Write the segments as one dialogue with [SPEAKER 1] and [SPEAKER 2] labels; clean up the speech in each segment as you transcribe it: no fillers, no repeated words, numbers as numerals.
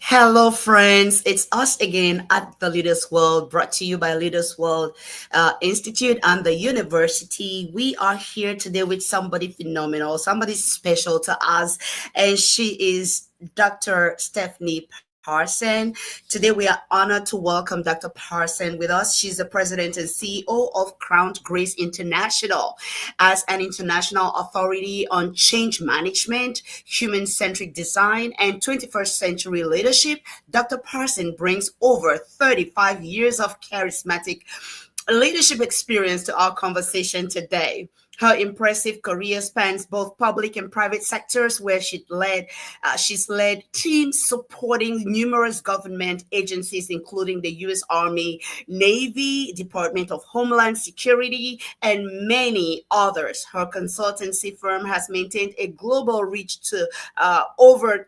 [SPEAKER 1] Hello, friends. It's us again at the Leaders World, brought to you by Leaders World Institute and the university. We are here today with somebody phenomenal, somebody special to us, and she is Dr. Stephanie Parson. Today, we are honored to welcome Dr. Parson with us. She's the president and CEO of Crown Grace International. As an international authority on change management, human centric design, and 21st century leadership, Dr. Parson brings over 35 years of charismatic leadership experience to our conversation today. Her impressive career spans both public and private sectors, where she's led teams supporting numerous government agencies, including the U.S. Army, Navy, Department of Homeland Security, and many others. Her consultancy firm has maintained a global reach to over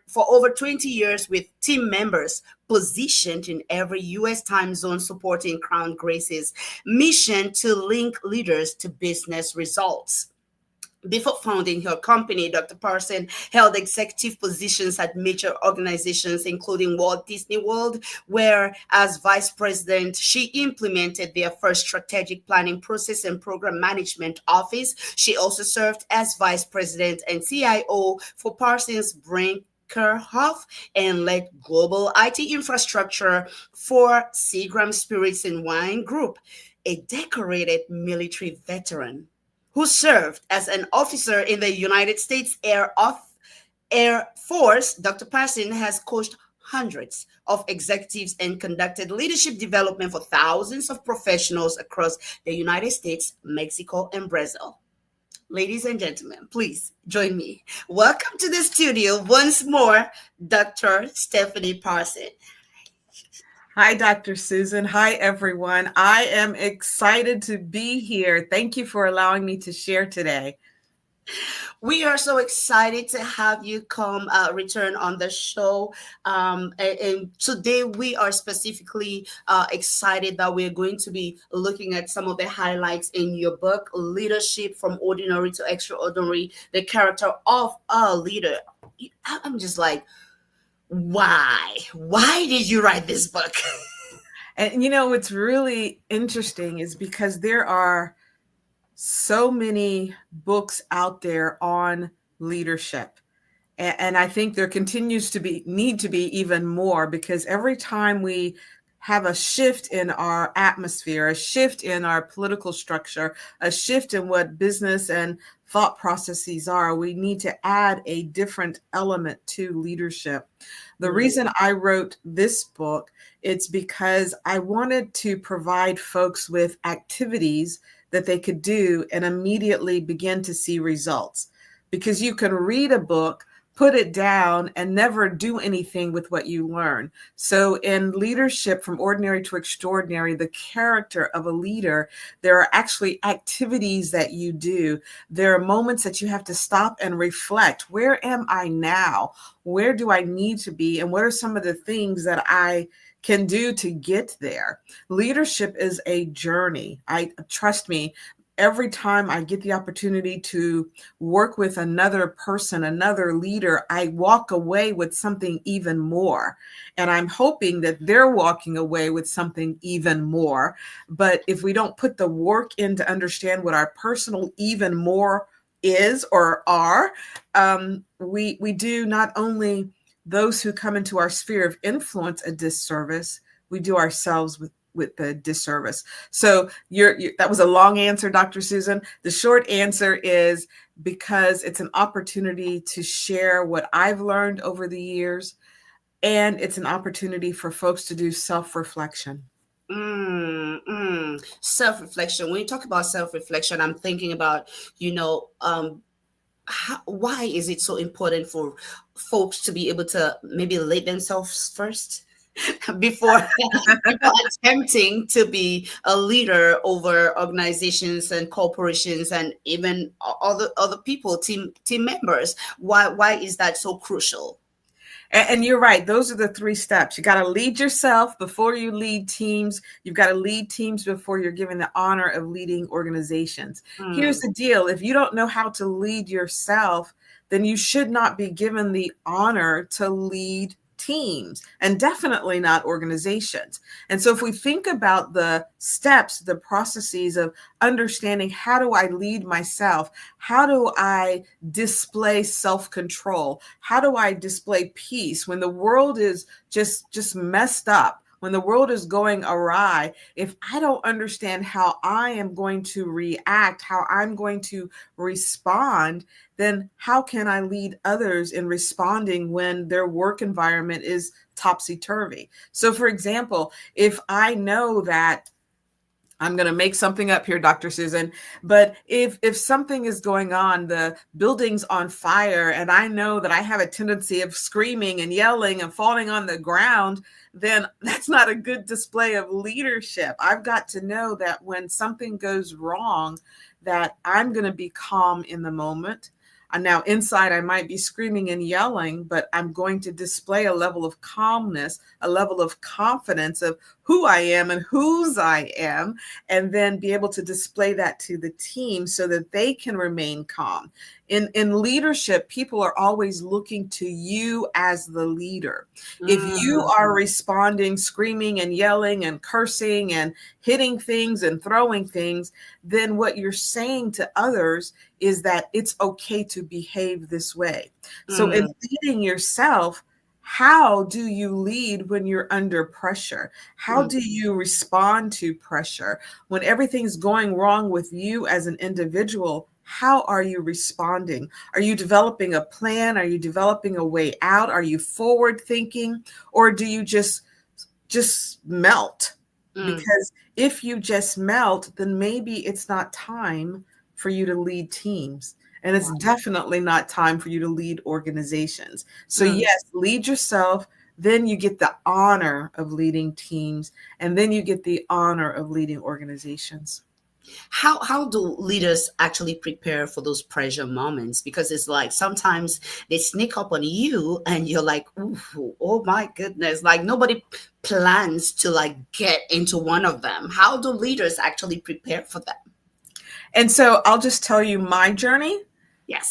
[SPEAKER 1] 20 years, with team members positioned in every U.S. time zone, supporting Crown Grace's mission to link leaders to business results. Before founding her company, Dr. Parson held executive positions at major organizations, including Walt Disney World, where, as vice president, she implemented their first strategic planning process and program management office. She also served as vice president and CIO for Parsons Brinkerhoff and led global IT infrastructure for Seagram Spirits and Wine Group, a decorated military veteran who served as an officer in the United States Air Force. Dr. Parson has coached hundreds of executives and conducted leadership development for thousands of professionals across the United States, Mexico, and Brazil. Ladies and gentlemen, please join me. Welcome to the studio once more, Dr. Stephanie Parson.
[SPEAKER 2] Hi, Dr. Susan. Hi, everyone. I am excited to be here. Thank you for allowing me to share today.
[SPEAKER 1] We are so excited to have you come return on the show. And today we are specifically excited that we're going to be looking at some of the highlights in your book, Leadership from Ordinary to Extraordinary, the character of a leader. I'm just like, why? Why did you write this book?
[SPEAKER 2] And what's really interesting is because there are so many books out there on leadership. And I think there continues to need to be even more, because every time we have a shift in our atmosphere, a shift in our political structure, a shift in what business and thought processes are, we need to add a different element to leadership. The reason I wrote this book, it's because I wanted to provide folks with activities that they could do and immediately begin to see results. Because you can read a book, put it down, and never do anything with what you learn. So in Leadership from Ordinary to Extraordinary, the character of a leader, there are actually activities that you do. There are moments that you have to stop and reflect. Where am I now? Where do I need to be? And what are some of the things that I can do to get there? Leadership is a journey. Trust me, every time I get the opportunity to work with another person, another leader, I walk away with something even more. And I'm hoping that they're walking away with something even more. But if we don't put the work in to understand what our personal even more is or are, we do not only those who come into our sphere of influence a disservice, we do ourselves with the disservice. So that was a long answer, Dr. Susan. The short answer is because it's an opportunity to share what I've learned over the years, and it's an opportunity for folks to do self-reflection.
[SPEAKER 1] Self-reflection. When you talk about self-reflection, I'm thinking about, why is it so important for folks to be able to maybe lead themselves first? before, before attempting to be a leader over organizations and corporations and even other people, team members. Why is that so crucial?
[SPEAKER 2] And you're right. Those are the 3 steps. You got to lead yourself before you lead teams. You've got to lead teams before you're given the honor of leading organizations. Here's the deal. If you don't know how to lead yourself, then you should not be given the honor to lead teams and definitely not organizations. And so if we think about the steps, the processes of understanding, how do I lead myself? How do I display self-control? How do I display peace when the world is just messed up? When the world is going awry, if I don't understand how I am going to react, how I'm going to respond, then how can I lead others in responding when their work environment is topsy-turvy? So for example, if I know that I'm going to make something up here, Dr. Susan, but if something is going on, the building's on fire, and I know that I have a tendency of screaming and yelling and falling on the ground, then that's not a good display of leadership. I've got to know that when something goes wrong, that I'm going to be calm in the moment. And now inside, I might be screaming and yelling, but I'm going to display a level of calmness, a level of confidence of who I am and whose I am, and then be able to display that to the team so that they can remain calm. In leadership, people are always looking to you as the leader. If you are responding, screaming and yelling and cursing and hitting things and throwing things, then what you're saying to others is that it's okay to behave this way. So in leading yourself, how do you lead when you're under pressure? How do you respond to pressure? When everything's going wrong with you as an individual, how are you responding? Are you developing a plan? Are you developing a way out? Are you forward thinking? Or do you just melt? Because if you just melt, then maybe it's not time for you to lead teams. And it's definitely not time for you to lead organizations. So yes, lead yourself. Then you get the honor of leading teams. And then you get the honor of leading organizations.
[SPEAKER 1] How do leaders actually prepare for those pressure moments? Because it's like sometimes they sneak up on you and you're like, ooh, oh my goodness, like nobody plans to like get into one of them. How do leaders actually prepare for them?
[SPEAKER 2] And so I'll just tell you my journey.
[SPEAKER 1] Yes.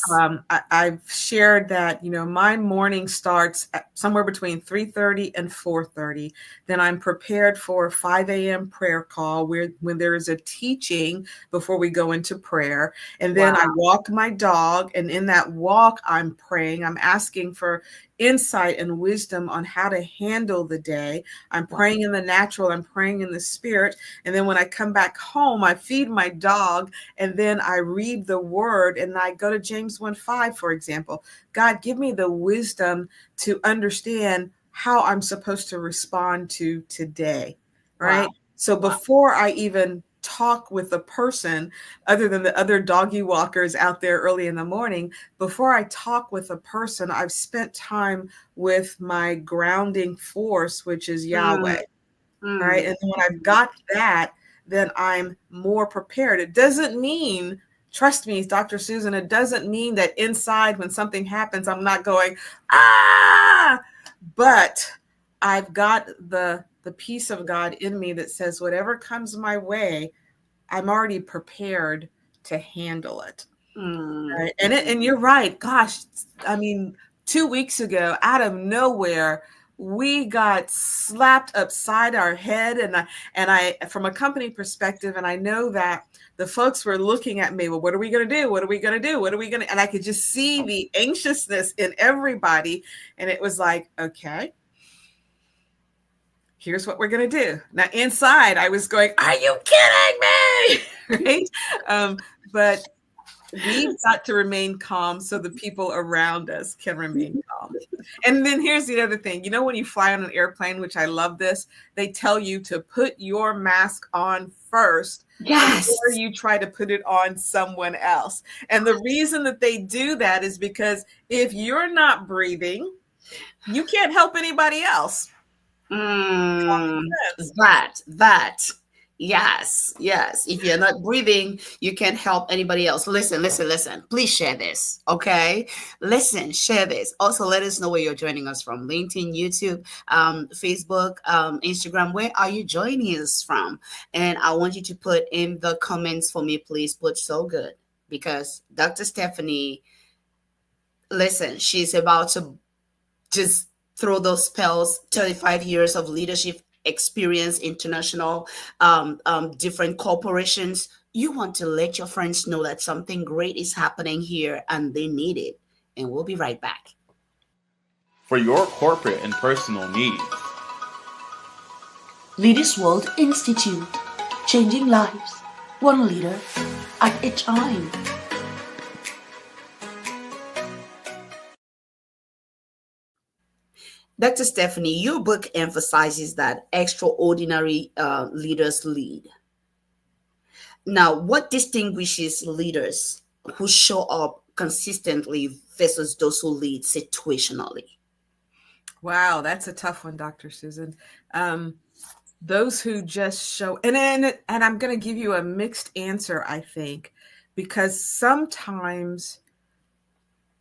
[SPEAKER 2] I've shared that, my morning starts at somewhere between 3:30 and 4:30. Then I'm prepared for a 5 a.m. prayer call when there is a teaching before we go into prayer. And then I walk my dog. And in that walk, I'm praying. I'm asking for insight and wisdom on how to handle the day. I'm praying in the natural. I'm praying in the spirit. And then when I come back home, I feed my dog. And then I read the word and I go to James 1:5, for example. God, give me the wisdom to understand how I'm supposed to respond to today, right? So before I even talk with a person, other than the other doggy walkers out there early in the morning, before I talk with a person, I've spent time with my grounding force, which is Yahweh, right? And when I've got that, then I'm more prepared. It doesn't mean, trust me, Dr. Susan, it doesn't mean that inside when something happens, I'm not going, but I've got the peace of God in me that says whatever comes my way, I'm already prepared to handle it. Right? And you're right. Gosh, I mean, 2 weeks ago, out of nowhere, we got slapped upside our head, and I from a company perspective, and I know that the folks were looking at me. Well, what are we going to do? What are we going to do? What are we going to? And I could just see the anxiousness in everybody, and it was like, okay, here's what we're going to do. Now, inside, I was going, are you kidding me? Right? But we've got to remain calm so the people around us can remain calm. And then here's the other thing. When you fly on an airplane, which I love this, they tell you to put your mask on first.
[SPEAKER 1] Yes.
[SPEAKER 2] Before you try to put it on someone else. And the reason that they do that is because if you're not breathing, you can't help anybody else.
[SPEAKER 1] That. Yes. If you're not breathing, you can't help anybody else. Listen. Please share this. Okay. Listen, share this. Also, let us know where you're joining us from. LinkedIn, YouTube, Facebook, Instagram. Where are you joining us from? And I want you to put in the comments for me, please. Put so good, because Dr. Stephanie, listen, she's about to just through those spells, 35 years of leadership experience, international, different corporations. You want to let your friends know that something great is happening here and they need it. And we'll be right back.
[SPEAKER 3] For your corporate and personal needs.
[SPEAKER 4] Leaders World Institute, changing lives, one leader at a time.
[SPEAKER 1] Dr. Stephanie, your book emphasizes that extraordinary leaders lead. Now, what distinguishes leaders who show up consistently versus those who lead situationally?
[SPEAKER 2] Wow, that's a tough one, Dr. Susan. Those who just show, and I'm going to give you a mixed answer, I think, because sometimes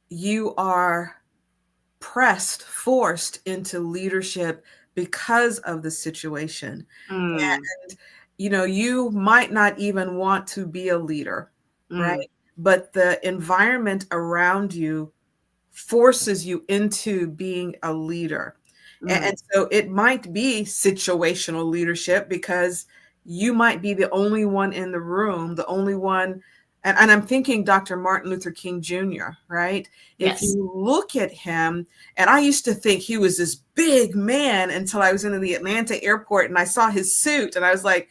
[SPEAKER 2] you are forced into leadership because of the situation. And, you might not even want to be a leader, right? But the environment around you forces you into being a leader. And so it might be situational leadership because you might be the only one in the room, the only one. And I'm thinking Dr. Martin Luther King Jr., right?
[SPEAKER 1] Yes.
[SPEAKER 2] If you look at him, and I used to think he was this big man until I was in the Atlanta airport and I saw his suit and I was like,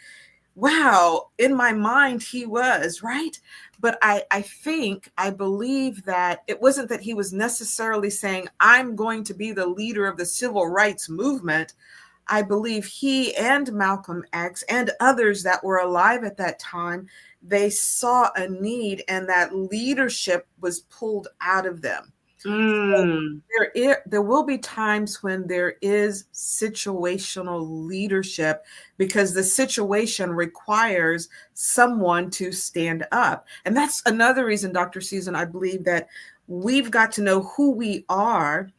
[SPEAKER 2] wow, in my mind he was, right? But I believe that it wasn't that he was necessarily saying, I'm going to be the leader of the civil rights movement. I believe he and Malcolm X and others that were alive at that time, they saw a need and that leadership was pulled out of them. So there will be times when there is situational leadership because the situation requires someone to stand up. And that's another reason, Dr. Susan, I believe that we've got to know who we are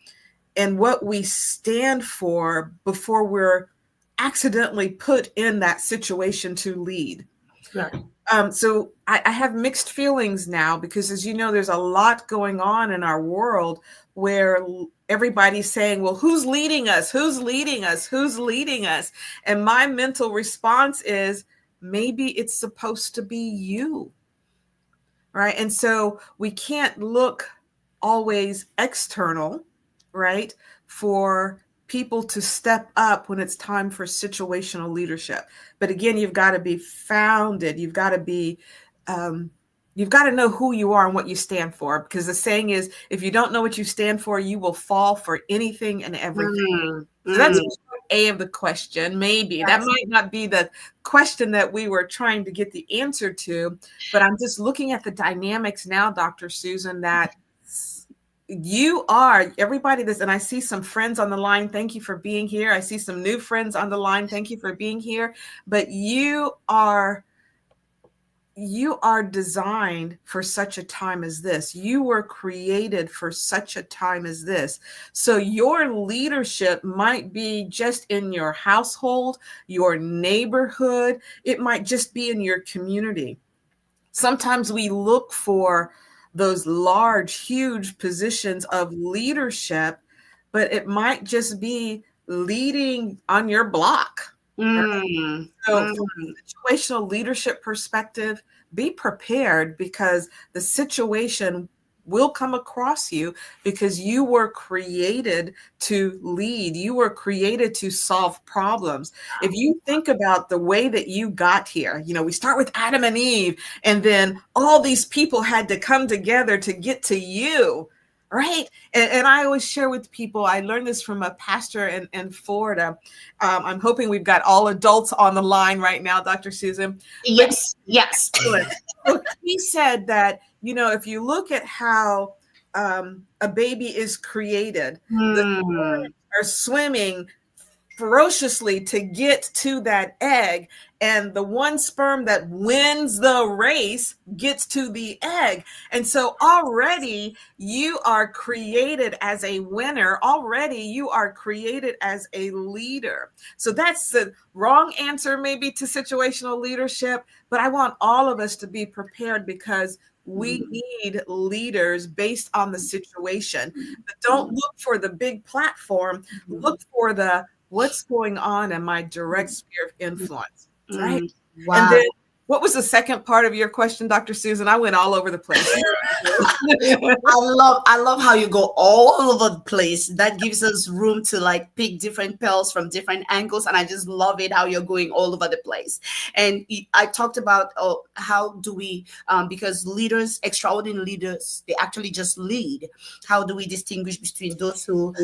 [SPEAKER 2] and what we stand for before we're accidentally put in that situation to lead.
[SPEAKER 1] Right.
[SPEAKER 2] So I have mixed feelings now because, as you know, there's a lot going on in our world where everybody's saying, well, who's leading us? Who's leading us? Who's leading us? And my mental response is maybe it's supposed to be you. Right. And so we can't look always external, right, for people to step up when it's time for situational leadership. But again, you've got to be founded. You've got to be, you've got to know who you are and what you stand for. Because the saying is, if you don't know what you stand for, you will fall for anything and everything. So that's A of the question. Maybe that might not be the question that we were trying to get the answer to, but I'm just looking at the dynamics now, Dr. Susan, that you are everybody this, and I see some friends on the line. Thank you for being here. I see some new friends on the line. Thank you for being here. But you are designed for such a time as this. You were created for such a time as this. So your leadership might be just in your household, your neighborhood. It might just be in your community. Sometimes we look for those large, huge positions of leadership, but it might just be leading on your block. Right? So from a situational leadership perspective, be prepared because the situation will come across you because you were created to lead. You were created to solve problems. If you think about the way that you got here, we start with Adam and Eve, and then all these people had to come together to get to you. Right. And I always share with people, I learned this from a pastor in Florida. I'm hoping we've got all adults on the line right now, Dr. Susan.
[SPEAKER 1] Yes.
[SPEAKER 2] So he said that, if you look at how a baby is created, the parents are swimming ferociously to get to that egg, and the one sperm that wins the race gets to the egg. And so already you are created as a winner. Already you are created as a leader. So that's the wrong answer maybe to situational leadership, but I want all of us to be prepared because We need leaders based on the situation. But don't look for the big platform. Look for the what's going on in my direct sphere of influence, right? And
[SPEAKER 1] Wow.
[SPEAKER 2] then what was the second part of your question, Dr. Susan? I went all over the place.
[SPEAKER 1] I love how you go all over the place. That gives us room to like pick different pearls from different angles, and I just love it how you're going all over the place. And I talked about how do we because leaders, extraordinary leaders, they actually just lead. How do we distinguish between those who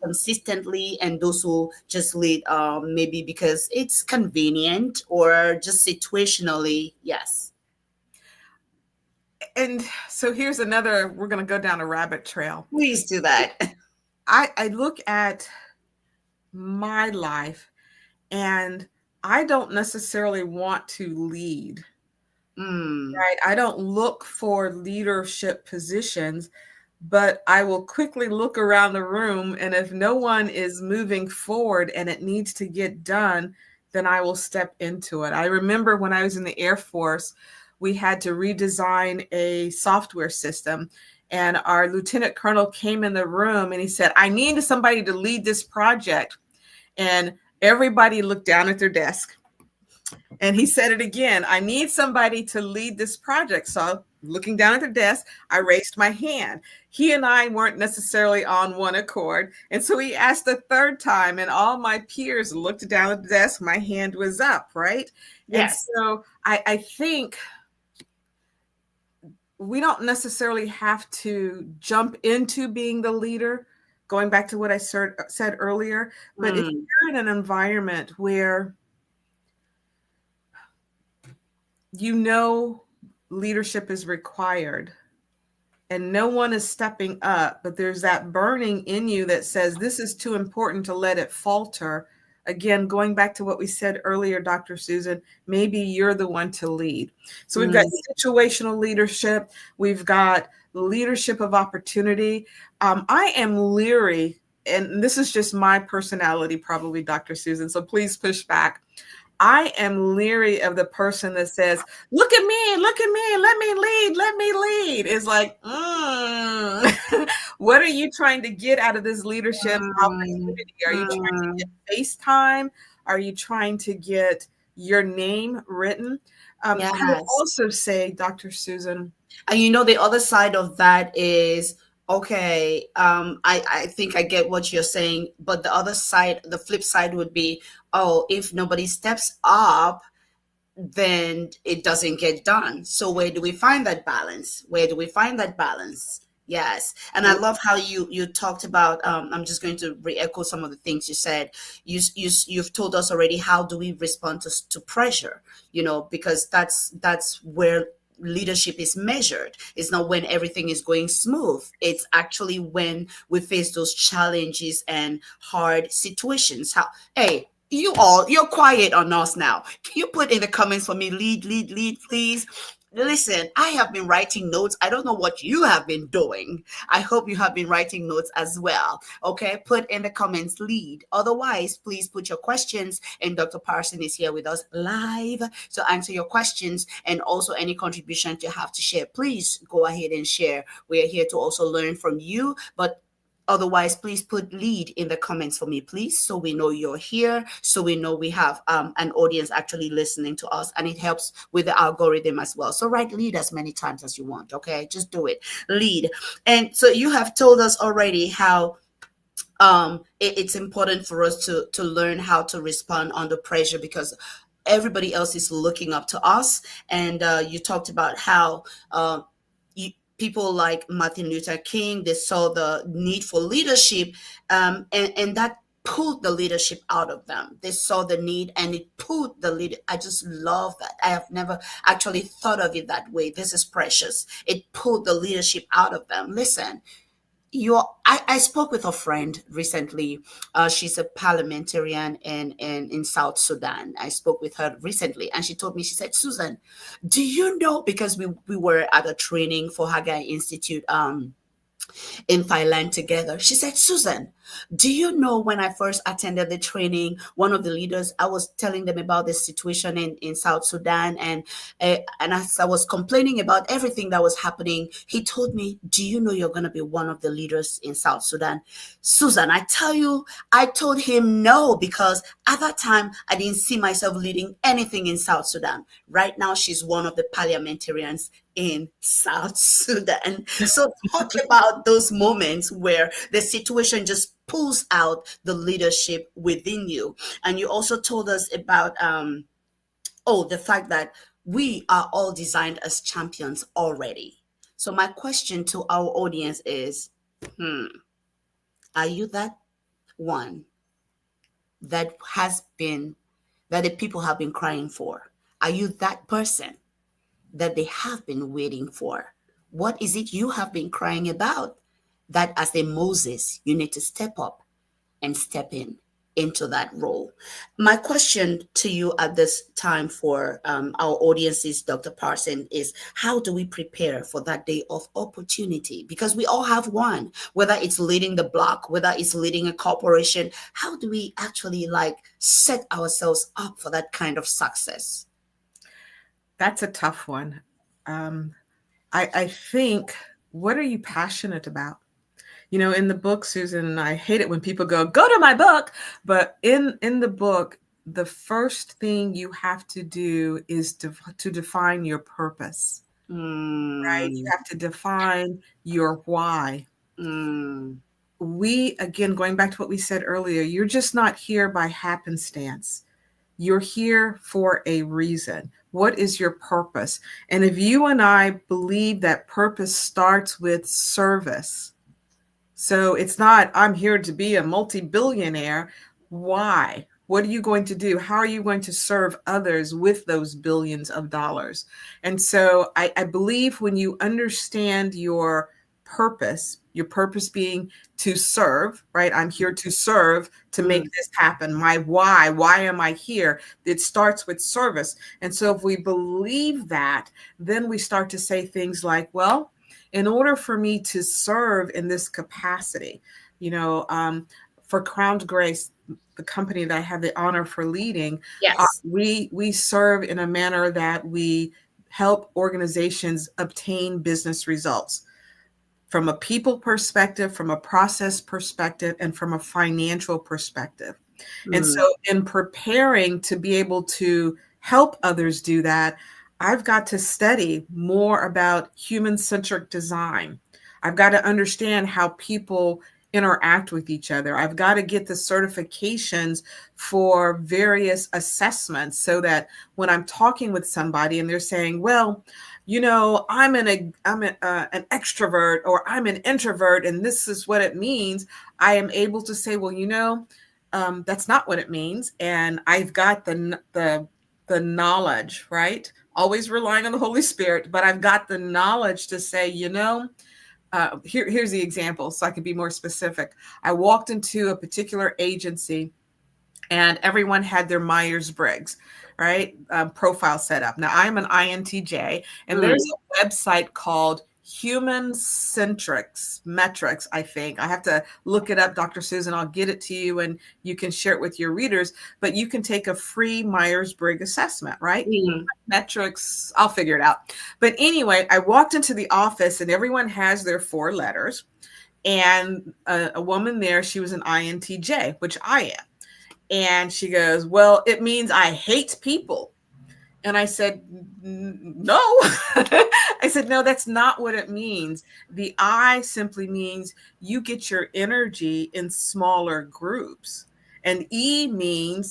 [SPEAKER 1] consistently and those who just lead maybe because it's convenient or just situationally? Yes.
[SPEAKER 2] And so here's another, we're going to go down a rabbit trail.
[SPEAKER 1] Please do that.
[SPEAKER 2] I look at my life and I don't necessarily want to lead, right? I don't look for leadership positions, but I will quickly look around the room. And if no one is moving forward and it needs to get done, then I will step into it. I remember when I was in the Air Force, we had to redesign a software system. And our lieutenant colonel came in the room and he said, I need somebody to lead this project. And everybody looked down at their desk. And he said it again, I need somebody to lead this project. So looking down at the desk, I raised my hand. He and I weren't necessarily on one accord. And so he asked a third time, and all my peers looked down at the desk. My hand was up, right?
[SPEAKER 1] Yes.
[SPEAKER 2] And so I think we don't necessarily have to jump into being the leader, going back to what I said earlier. But if you're in an environment where you know leadership is required and no one is stepping up, but there's that burning in you that says this is too important to let it falter. Again, going back to what we said earlier, Dr. Susan, maybe you're the one to lead. So we've got situational leadership. We've got leadership of opportunity. I am leery, and this is just my personality, probably, Dr. Susan, so please push back. I am leery of the person that says, look at me, let me lead. It's like, what are you trying to get out of this leadership opportunity? Are you trying to get face time? Are you trying to get your name written? I would also say, Dr. Susan.
[SPEAKER 1] And the other side of that is, okay, I think I get what you're saying, but the other side, the flip side would be, oh, if nobody steps up, then it doesn't get done. So where do we find that balance? Yes. And I love how you talked about, I'm just going to re-echo some of the things you said. You've told us already, how do we respond to pressure, because that's where leadership is measured. It's not when everything is going smooth. It's actually when we face those challenges and hard situations. Hey, you're quiet on us now. Can you put in the comments for me, lead, please? Listen, I have been writing notes. I don't know what you have been doing. I hope you have been writing notes as well. Okay, put in the comments, lead. Otherwise, please put your questions, and Dr. Parson is here with us live to answer your questions, and also any contributions you have to share. Please go ahead and share. We are here to also learn from you, but otherwise, please put lead in the comments for me, please, so we know you're here, so we know we have an audience actually listening to us, and it helps with the algorithm as well. So write lead as many times as you want, okay? Just do it, lead. And so you have told us already how it's important for us to learn how to respond under pressure, because everybody else is looking up to us. And you talked about how people like Martin Luther King, they saw the need for leadership, and that pulled the leadership out of them. They saw the need and it pulled the leader. I just love that. I have never actually thought of it that way. This is precious. It pulled the leadership out of them. Listen, I spoke with a friend recently. She's a parliamentarian in South Sudan. I spoke with her recently, and she told me, she said, Susan, do you know, because we were at a training for 𝐂𝐫𝐲𝐦 Institute in Thailand together. She said, Susan, Do you know when I first attended the training, one of the leaders, I was telling them about the situation in South Sudan, and as I was complaining about everything that was happening, he told me, "Do you know you're going to be one of the leaders in South Sudan?" Susan, I tell you, I told him no, because at that time I didn't see myself leading anything in South Sudan. Right now, she's one of the parliamentarians in South Sudan. So talk about those moments where the situation just pulls out the leadership within you. And you also told us about the fact that we are all designed as champions already. So my question to our audience is, are you that one that has been that the people have been crying for? Are you that person that they have been waiting for? What is it you have been crying about that as a Moses, you need to step up and step in into that role? My question to you at this time for our audiences, Dr. Parson, is how do we prepare for that day of opportunity? Because we all have one, whether it's leading the block, whether it's leading a corporation. How do we actually set ourselves up for that kind of success?
[SPEAKER 2] That's a tough one. I think, what are you passionate about? In the book, Susan, I hate it when people go to my book, but in the book, the first thing you have to do is to define your purpose, right? You have to define your why. We, again, going back to what we said earlier, you're just not here by happenstance. You're here for a reason. What is your purpose? And if you and I believe that purpose starts with service, so it's not, I'm here to be a multi-billionaire. Why? What are you going to do? How are you going to serve others with those billions of dollars? And so I believe when you understand your purpose being to serve, right? I'm here to serve, to make this happen. My why am I here? It starts with service. And so if we believe that, then we start to say things like, well, in order for me to serve in this capacity, for Crowned Grace, the company that I have the honor for leading,
[SPEAKER 1] Yes.
[SPEAKER 2] We serve in a manner that we help organizations obtain business results from a people perspective, from a process perspective, and from a financial perspective. And so in preparing to be able to help others do that, I've got to study more about human-centric design. I've got to understand how people interact with each other. I've got to get the certifications for various assessments so that when I'm talking with somebody and they're saying, well, I'm an extrovert or I'm an introvert, and this is what it means, I am able to say, well, that's not what it means. And I've got the knowledge, right? Always relying on the Holy Spirit, but I've got the knowledge to say, here's the example so I can be more specific. I walked into a particular agency and everyone had their Myers-Briggs, right? Profile set up. Now I'm an INTJ, and there's a website called Human Centrics Metrics, I think. I have to look it up, Dr. Susan. I'll get it to you and you can share it with your readers, but you can take a free Myers-Briggs assessment, right? Metrics, I'll figure it out. But anyway, I walked into the office and everyone has their 4 letters, and a woman there, she was an INTJ, which I am. And she goes, well, it means I hate people. And I said, no. I said, no, that's not what it means. The I simply means you get your energy in smaller groups. And E meaning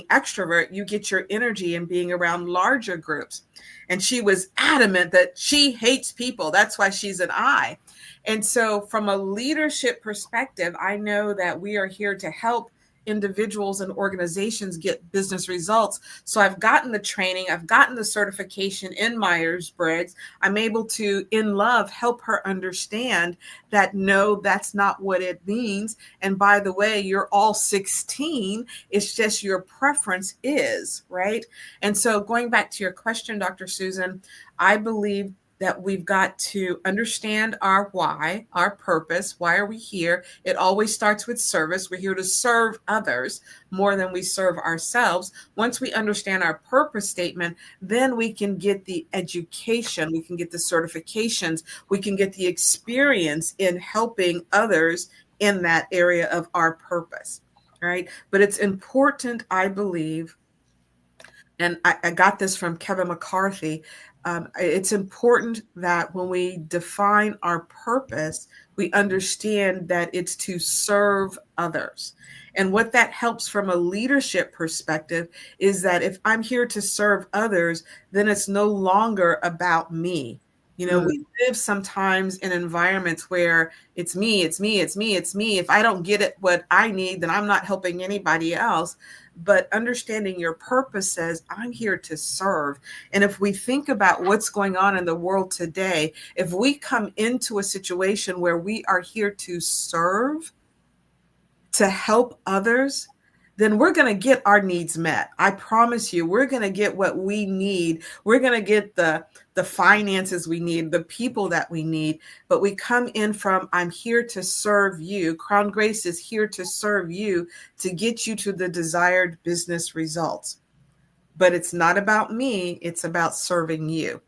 [SPEAKER 2] extrovert, you get your energy in being around larger groups. And she was adamant that she hates people. That's why she's an I. And so from a leadership perspective, I know that we are here to help individuals and organizations get business results. So I've gotten the training, I've gotten the certification in Myers-Briggs. I'm able to, in love, help her understand that no, that's not what it means. And by the way, you're all 16. It's just your preference is, right? And so going back to your question, Dr. Susan, I believe that we've got to understand our why, our purpose. Why are we here? It always starts with service. We're here to serve others more than we serve ourselves. Once we understand our purpose statement, then we can get the education, we can get the certifications, we can get the experience in helping others in that area of our purpose, right? But it's important, I believe, and I got this from Kevin McCarthy. It's important that when we define our purpose, we understand that it's to serve others. And what that helps from a leadership perspective is that if I'm here to serve others, then it's no longer about me. You know, we live sometimes in environments where it's me, it's me, it's me, it's me. If I don't get it what I need, then I'm not helping anybody else. But understanding your purpose says, I'm here to serve. And if we think about what's going on in the world today, if we come into a situation where we are here to serve, to help others, then we're going to get our needs met. I promise you, we're going to get what we need. We're going to get the finances we need, the people that we need. But we come in from, I'm here to serve you. Crown Grace is here to serve you, to get you to the desired business results. But it's not about me. It's about serving you,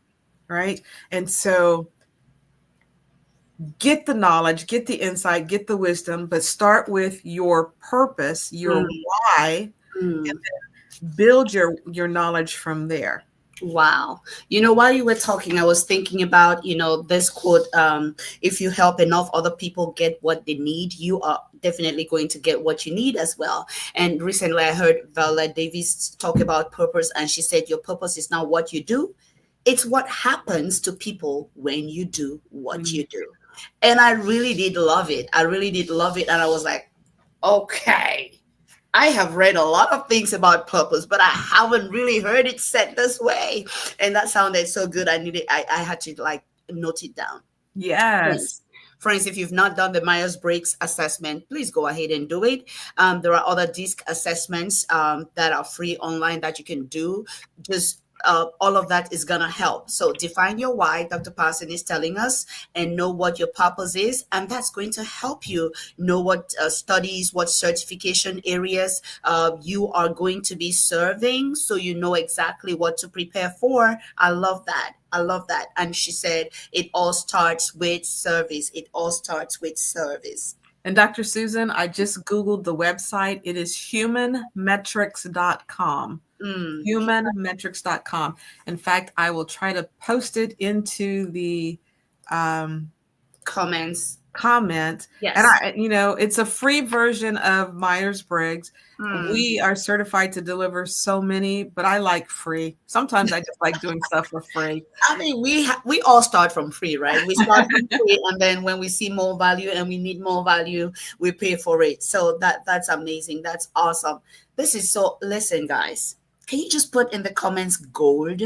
[SPEAKER 2] right? And so get the knowledge, get the insight, get the wisdom, but start with your purpose, your why, and then build your knowledge from there.
[SPEAKER 1] Wow. You know, while you were talking, I was thinking about, this quote, if you help enough other people get what they need, you are definitely going to get what you need as well. And recently I heard Viola Davis talk about purpose, and she said, your purpose is not what you do. It's what happens to people when you do what you do. And I really did love it. I really did love it. And I was like, okay, I have read a lot of things about purpose, but I haven't really heard it said this way. And that sounded so good. I had to like note it down.
[SPEAKER 2] Yes.
[SPEAKER 1] Friends, if you've not done the Myers-Briggs assessment, please go ahead and do it. There are other DISC assessments that are free online that you can do. Just all of that is going to help. So define your why, Dr. Parson is telling us, and know what your purpose is. And that's going to help you know what studies, what certification areas you are going to be serving, so you know exactly what to prepare for. I love that. I love that. And she said, it all starts with service. It all starts with service.
[SPEAKER 2] And Dr. Susan, I just Googled the website. It is humanmetrics.com. Humanmetrics.com. In fact, I will try to post it into the
[SPEAKER 1] comments.
[SPEAKER 2] Yes. And it's a free version of Myers-Briggs. We are certified to deliver so many, but I like free. Sometimes I just like doing stuff for free.
[SPEAKER 1] I mean, we all start from free, right? We start from free, and then when we see more value and we need more value, we pay for it. So that's amazing. That's awesome. Listen, guys, can you just put in the comments gold?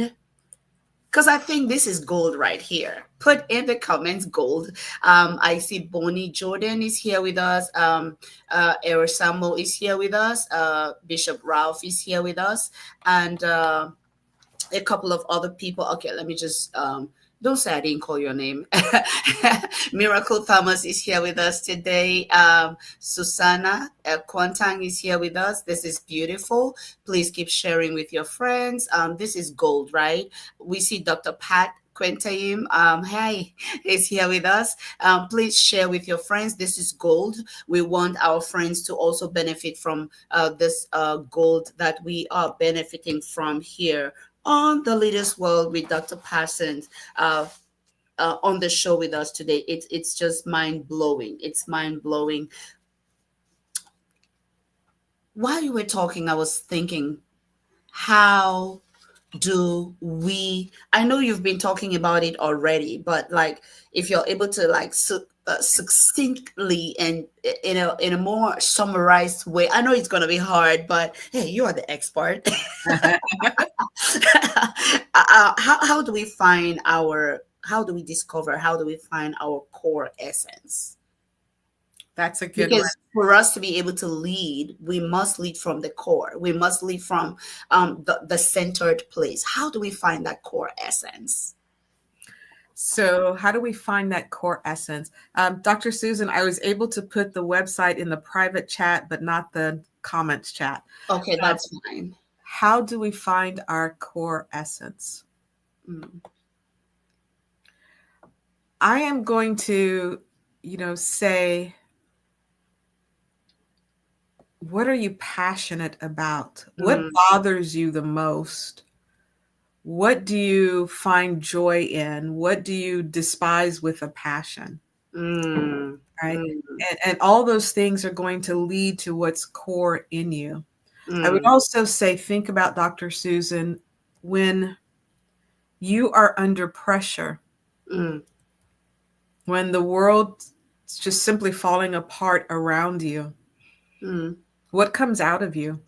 [SPEAKER 1] Because I think this is gold right here. Put in the comments gold. I see Bonnie Jordan is here with us. Eric Samuel is here with us. Bishop Ralph is here with us. And a couple of other people. Okay, let me just... don't say I didn't call your name. Miracle Thomas is here with us today. Susanna Quantang is here with us. This is beautiful. Please keep sharing with your friends. This is gold, right? We see Dr. Pat Quentayim, hey, is here with us. Please share with your friends. This is gold. We want our friends to also benefit from this gold that we are benefiting from here on the Leaders World with Dr. Parson on the show with us today. It's just mind-blowing. It's mind-blowing. While you were talking, I was thinking, how do we... I know you've been talking about it already, but like if you're able to like succinctly and in a more summarized way. I know it's going to be hard, but hey, you are the expert. How do we find how do we discover, how do we find our core essence?
[SPEAKER 2] That's a good
[SPEAKER 1] because
[SPEAKER 2] one.
[SPEAKER 1] For us to be able to lead, we must lead from the core. We must lead from the centered place. How do we find that core essence?
[SPEAKER 2] So, how do we find that core essence? Dr. Susan, I was able to put the website in the private chat, but not the comments chat.
[SPEAKER 1] Okay,
[SPEAKER 2] Um,
[SPEAKER 1] that's fine.
[SPEAKER 2] how do we find our core essence?
[SPEAKER 1] Mm,
[SPEAKER 2] I am going to, say, what are you passionate about? What
[SPEAKER 1] mm,
[SPEAKER 2] bothers you the most? What do you find joy in? What do you despise with a passion?
[SPEAKER 1] mm,
[SPEAKER 2] Right?
[SPEAKER 1] mm,
[SPEAKER 2] And all those things are going to lead to what's core in you. I would
[SPEAKER 1] mm,
[SPEAKER 2] also say, think about Dr. Susan, when you are under pressure,
[SPEAKER 1] mm,
[SPEAKER 2] when the world's just simply falling apart around you,
[SPEAKER 1] mm,
[SPEAKER 2] what comes out of you?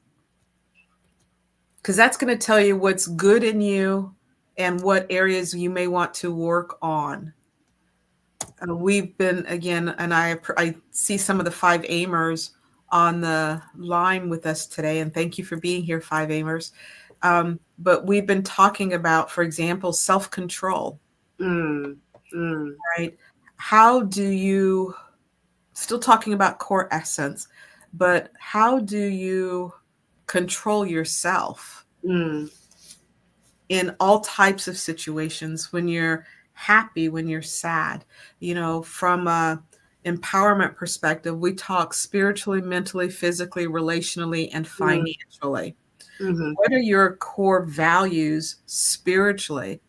[SPEAKER 2] Because that's going to tell you what's good in you and what areas you may want to work on. We've been, again, and I see some of the five aimers on the line with us today, and thank you for being here, five aimers. But we've been talking about, for example, self-control,
[SPEAKER 1] mm, mm,
[SPEAKER 2] right? How do you, still talking about core essence, but how do you control yourself
[SPEAKER 1] mm,
[SPEAKER 2] in all types of situations, when you're happy, when you're sad? From a empowerment perspective, we talk spiritually, mentally, physically, relationally, and
[SPEAKER 1] mm,
[SPEAKER 2] financially.
[SPEAKER 1] mhm,
[SPEAKER 2] What are your core values spiritually,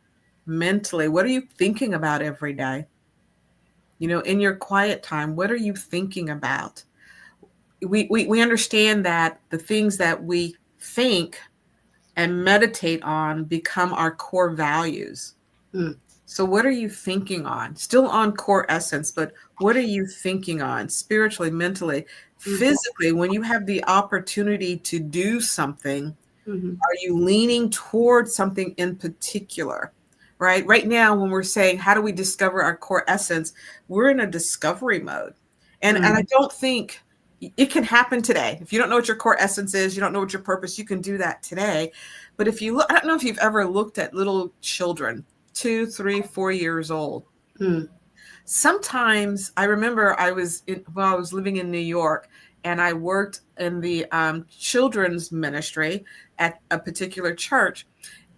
[SPEAKER 2] mentally? What are you thinking about every day? In your quiet time, what are you thinking about? We understand that the things that we think and meditate on become our core values.
[SPEAKER 1] mm,
[SPEAKER 2] So, what are you thinking on? Still on core essence, but what are you thinking on spiritually, mentally,
[SPEAKER 1] mhm,
[SPEAKER 2] physically? When you have the opportunity to do something,
[SPEAKER 1] mhm,
[SPEAKER 2] are you leaning towards something in particular? Right? Right now, when we're saying, how do we discover our core essence? We're in a discovery mode. And I
[SPEAKER 1] mm,
[SPEAKER 2] don't think it can happen today. If you don't know what your core essence is, you don't know what your purpose, you can do that today. But if you look, I don't know if you've ever looked at little children, 2, 3, 4 years old.
[SPEAKER 1] mm,
[SPEAKER 2] Sometimes I remember I was living in New York, and I worked in the children's ministry at a particular church.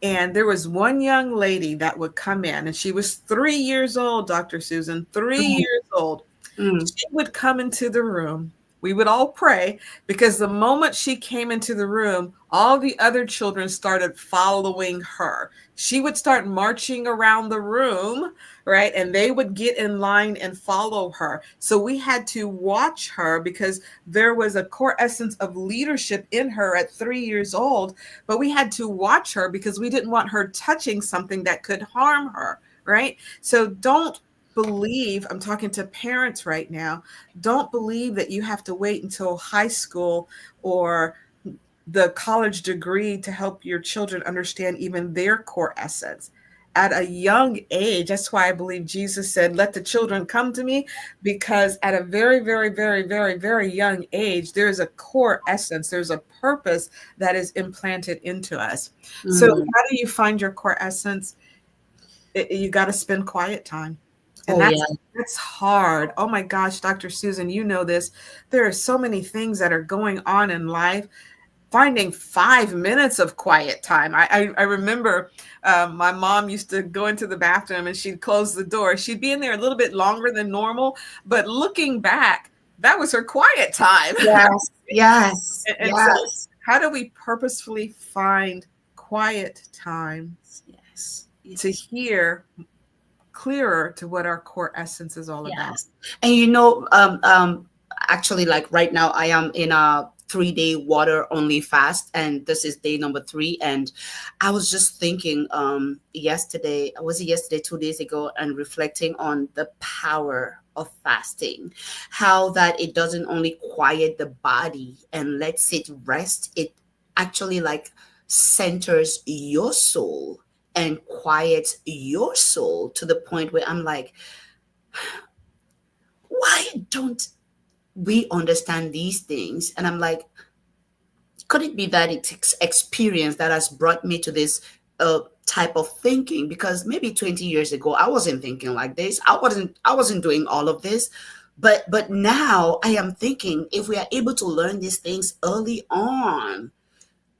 [SPEAKER 2] And there was one young lady that would come in, and she was 3 years old, Dr. Susan, 3 years old.
[SPEAKER 1] mm,
[SPEAKER 2] She would come into the room. We would all pray, because the moment she came into the room, all the other children started following her. She would start marching around the room, right? And they would get in line and follow her. So we had to watch her, because there was a core essence of leadership in her at 3 years old. But we had to watch her because we didn't want her touching something that could harm her, right? So don't believe, I'm talking to parents right now, don't believe that you have to wait until high school or the college degree to help your children understand even their core essence. At a young age, that's why I believe Jesus said, let the children come to me, because at a very, very, very, very, very young age, there is a core essence, there's a purpose that is implanted into us. So
[SPEAKER 1] mm.
[SPEAKER 2] how do you find your core essence? You got to spend quiet time. And
[SPEAKER 1] Oh yeah.
[SPEAKER 2] that's hard. Oh my gosh, Dr. Susan, you know this. There are so many things that are going on in life. Finding 5 minutes of quiet time. I remember my mom used to go into the bathroom and she'd close the door. She'd be in there a little bit longer than normal, but looking back, that was her quiet time.
[SPEAKER 1] Yes. Yes.
[SPEAKER 2] And so,
[SPEAKER 1] Yes.
[SPEAKER 2] how do we purposefully find quiet time
[SPEAKER 1] Yes.
[SPEAKER 2] to
[SPEAKER 1] Yes.
[SPEAKER 2] hear clearer to what our core essence is all about?
[SPEAKER 1] Yes. And actually, like right now, I am in a 3 day water only fast, and this is day number three. And I was just thinking, yesterday, was it yesterday, 2 days ago, and reflecting on the power of fasting, how that it doesn't only quiet the body and lets it rest, it actually like centers your soul and quiets your soul to the point where I'm like, why don't we understand these things? And I'm like, could it be that it's experience that has brought me to this type of thinking, because maybe 20 years ago I wasn't thinking like this. I wasn't doing all of this. But now I am thinking, if we are able to learn these things early on,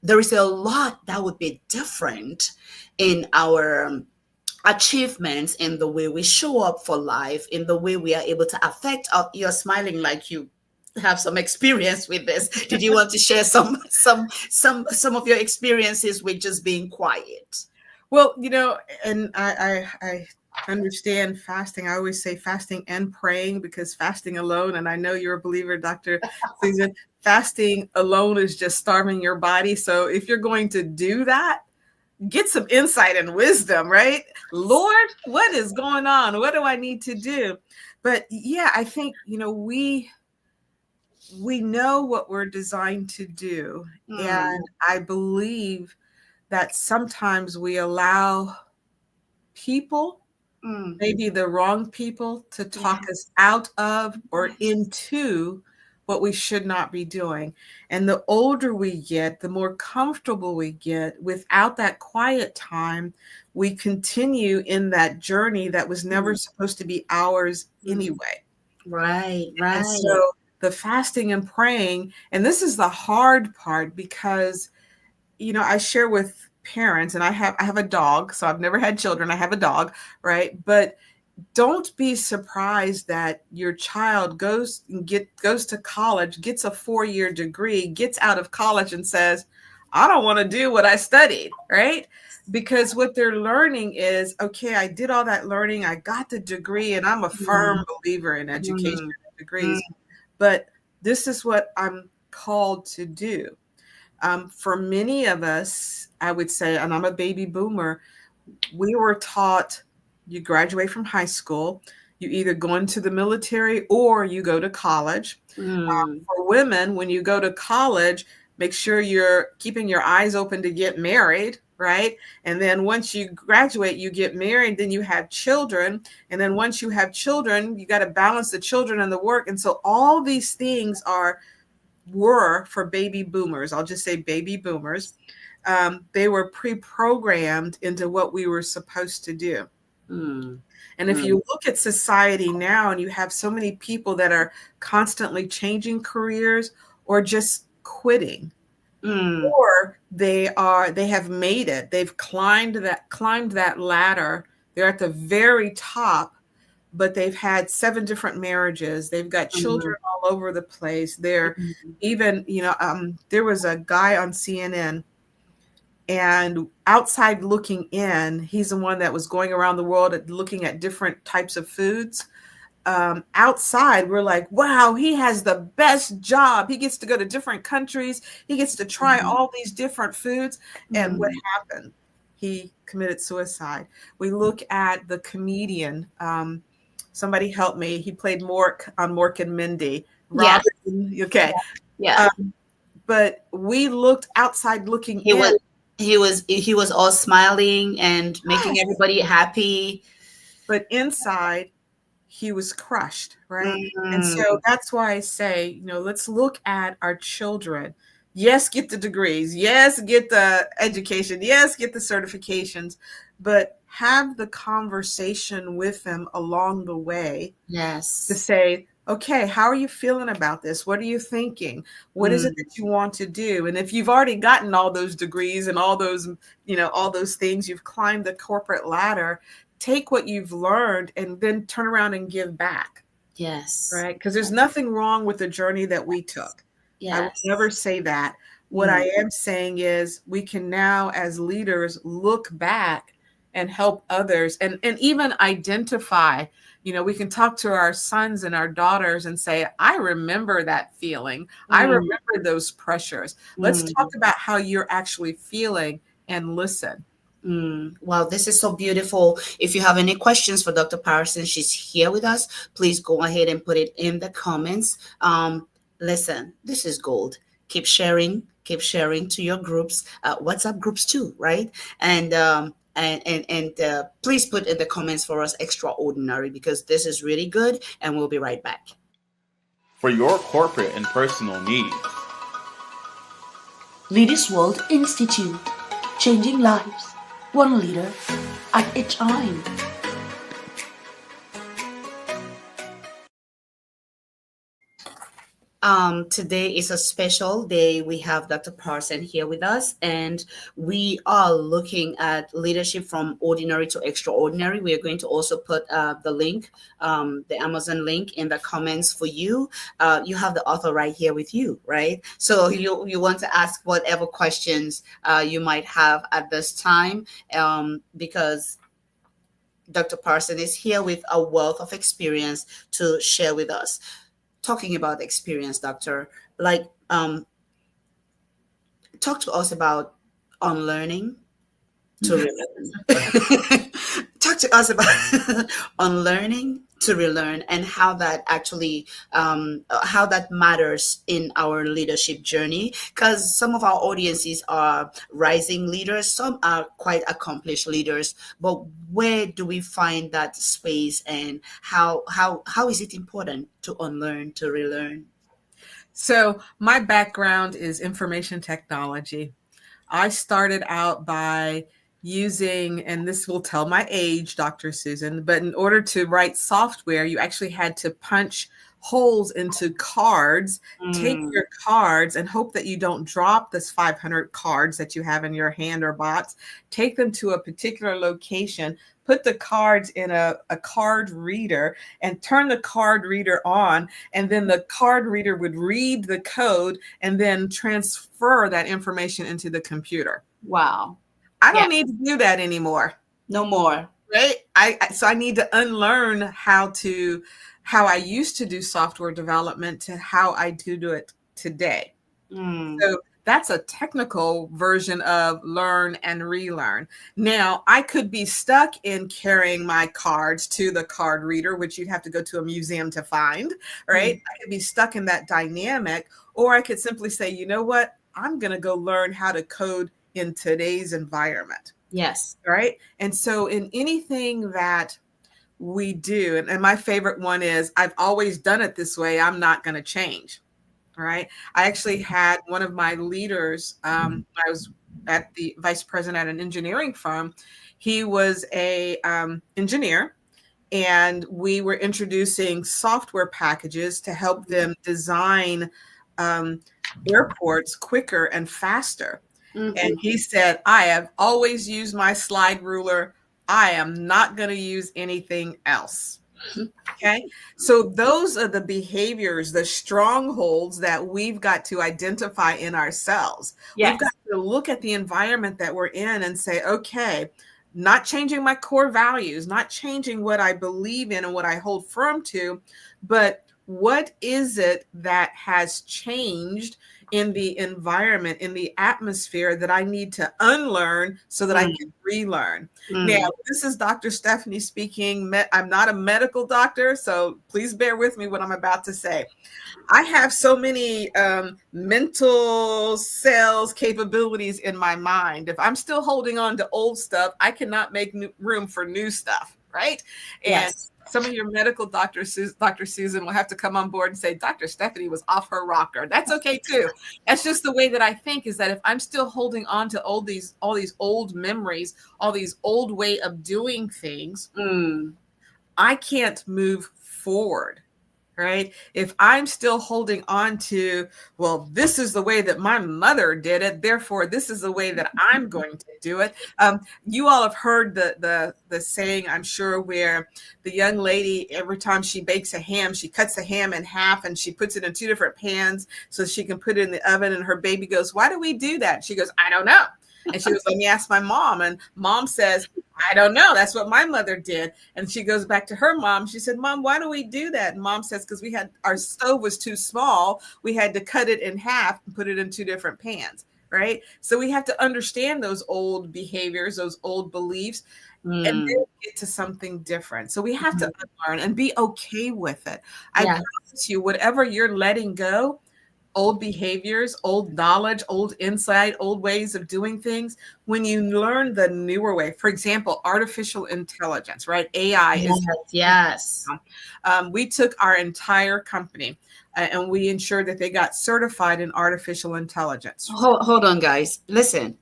[SPEAKER 1] there is a lot that would be different in our achievements, in the way we show up for life, in the way we are able to affect you're smiling like you have some experience with this. Did you want to share some of your experiences with just being quiet?
[SPEAKER 2] Well, and I understand fasting. I always say fasting and praying, because fasting alone, and I know you're a believer, Dr. Susan, fasting alone is just starving your body. So if you're going to do that, get some insight and wisdom, right? Lord, what is going on? What do I need to do? But yeah, I think, we know what we're designed to do. And I believe that sometimes we allow people, maybe the wrong people, to talk us out of or into what we should not be doing. And the older we get, the more comfortable we get. Without that quiet time, we continue in that journey that was never supposed to be ours anyway.
[SPEAKER 1] Right.
[SPEAKER 2] And so the fasting and praying, and this is the hard part, because I share with parents, and I have a dog, so I've never had children. I have a dog, right? But don't be surprised that your child goes to college, gets a 4-year degree, gets out of college and says, I don't want to do what I studied, right? Because what they're learning is, okay, I did all that learning, I got the degree, and I'm a firm believer in education and degrees, but this is what I'm called to do. For many of us, I would say, and I'm a baby boomer, we were taught, you graduate from high school, you either go into the military or you go to college. For women, when you go to college, make sure you're keeping your eyes open to get married, right? And then once you graduate, you get married, then you have children. And then once you have children, you got to balance the children and the work. And so all these things were for baby boomers. I'll just say baby boomers. They were pre-programmed into what we were supposed to do. And if you look at society now, and you have so many people that are constantly changing careers or just quitting, or they have made it. They've climbed that ladder. They're at the very top, but they've had 7 different marriages. They've got children all over the place. They're even, there was a guy on CNN, and outside looking in, he's the one that was going around the world looking at different types of foods. Outside, we're like, wow, he has the best job. He gets to go to different countries. He gets to try all these different foods. And what happened? He committed suicide. We look at the comedian. Somebody help me. He played Mork on Mork and Mindy. Robin, okay.
[SPEAKER 1] Yeah.
[SPEAKER 2] But we looked outside looking in.
[SPEAKER 1] He was all smiling and making everybody happy.
[SPEAKER 2] But inside, he was crushed, right? And so that's why I say, let's look at our children. Yes, get the degrees. Yes, get the education. Yes, get the certifications. But have the conversation with them along the way.
[SPEAKER 1] Yes.
[SPEAKER 2] To say, okay, how are you feeling about this? What are you thinking? What is it that you want to do? And if you've already gotten all those degrees and all those, all those things, you've climbed the corporate ladder, take what you've learned and then turn around and give back.
[SPEAKER 1] Yes.
[SPEAKER 2] Right? Because there's nothing wrong with the journey that we took. Yes. I would never say that. What I am saying is we can now, as leaders, look back and help others and even identify. We can talk to our sons and our daughters and say, I remember that feeling. I remember those pressures. Let's talk about how you're actually feeling and listen.
[SPEAKER 1] Wow, this is so beautiful. If you have any questions for Dr. Parson, she's here with us. Please go ahead and put it in the comments. Listen, this is gold. Keep sharing to your groups, WhatsApp groups too, right? And please put in the comments for us extraordinary, because this is really good, and we'll be right back.
[SPEAKER 3] For your corporate and personal needs.
[SPEAKER 4] Leaders World Institute, changing lives, one leader at a time.
[SPEAKER 1] Today is a special day. We have Dr. Parson here with us, and we are looking at leadership from ordinary to extraordinary. We are going to also put the link, the Amazon link, in the comments for you. You have the author right here with you, right? So you want to ask whatever questions you might have at this time, because Dr. Parson is here with a wealth of experience to share with us. Talking about experience, doctor, like, talk to us about unlearning to relearn. Talk to us about unlearning to relearn, and how that actually, how that matters in our leadership journey, because some of our audiences are rising leaders, some are quite accomplished leaders, but where do we find that space, and how is it important to unlearn to relearn?
[SPEAKER 2] So my background is information technology. I started out by using, and this will tell my age, Dr. Susan, but in order to write software, you actually had to punch holes into cards, take your cards and hope that you don't drop this 500 cards that you have in your hand or box, take them to a particular location, put the cards in a card reader and turn the card reader on, and then the card reader would read the code and then transfer that information into the computer.
[SPEAKER 1] Wow.
[SPEAKER 2] I don't need to do that anymore.
[SPEAKER 1] No more.
[SPEAKER 2] Right? So I need to unlearn how I used to do software development to how I do it today. So that's a technical version of learn and relearn. Now, I could be stuck in carrying my cards to the card reader, which you'd have to go to a museum to find, right? I could be stuck in that dynamic, or I could simply say, you know what? I'm going to go learn how to code in today's environment.
[SPEAKER 1] Yes.
[SPEAKER 2] Right. And so in anything that we do, and my favorite one is, I've always done it this way, I'm not going to change. All right. I actually had one of my leaders, I was at the vice president at an engineering firm. He was a engineer, and we were introducing software packages to help them design airports quicker and faster. And he said, I have always used my slide ruler. I am not going to use anything else. Okay. So those are the behaviors, the strongholds that we've got to identify in ourselves.
[SPEAKER 1] Yes.
[SPEAKER 2] We've got to look at the environment that we're in and say, okay, not changing my core values, not changing what I believe in and what I hold firm to, but what is it that has changed in the environment, in the atmosphere, that I need to unlearn so that I can relearn. Now, this is Dr. Stephanie speaking. I'm not a medical doctor, so please bear with me what I'm about to say. I have so many mental cells capabilities in my mind. If I'm still holding on to old stuff, I cannot make room for new stuff, right?
[SPEAKER 1] Yes.
[SPEAKER 2] And some of your medical doctors, Dr. Susan, will have to come on board and say, Dr. Stephanie was off her rocker. That's okay too. That's just the way that I think, is that if I'm still holding on to all these old memories, all these old way of doing things, I can't move forward. Right? If I'm still holding on to, well, this is the way that my mother did it, therefore this is the way that I'm going to do it. You all have heard the saying, I'm sure, where the young lady, every time she bakes a ham, she cuts the ham in half and she puts it in 2 different pans so she can put it in the oven. And her baby goes, why do we do that? She goes, I don't know. And she goes, let me ask my mom. And mom says, I don't know. That's what my mother did. And she goes back to her mom. She said, Mom, why do we do that? And mom says, because our stove was too small. We had to cut it in half and put it in 2 different pans. Right. So we have to understand those old behaviors, those old beliefs, and then get to something different. So we have to unlearn and be okay with it. I promise you, whatever you're letting go, old behaviors, old knowledge, old insight, old ways of doing things, when you learn the newer way, for example, artificial intelligence, right? AI
[SPEAKER 1] Yes.
[SPEAKER 2] We took our entire company and we ensured that they got certified in artificial intelligence.
[SPEAKER 1] Hold on, guys. Listen,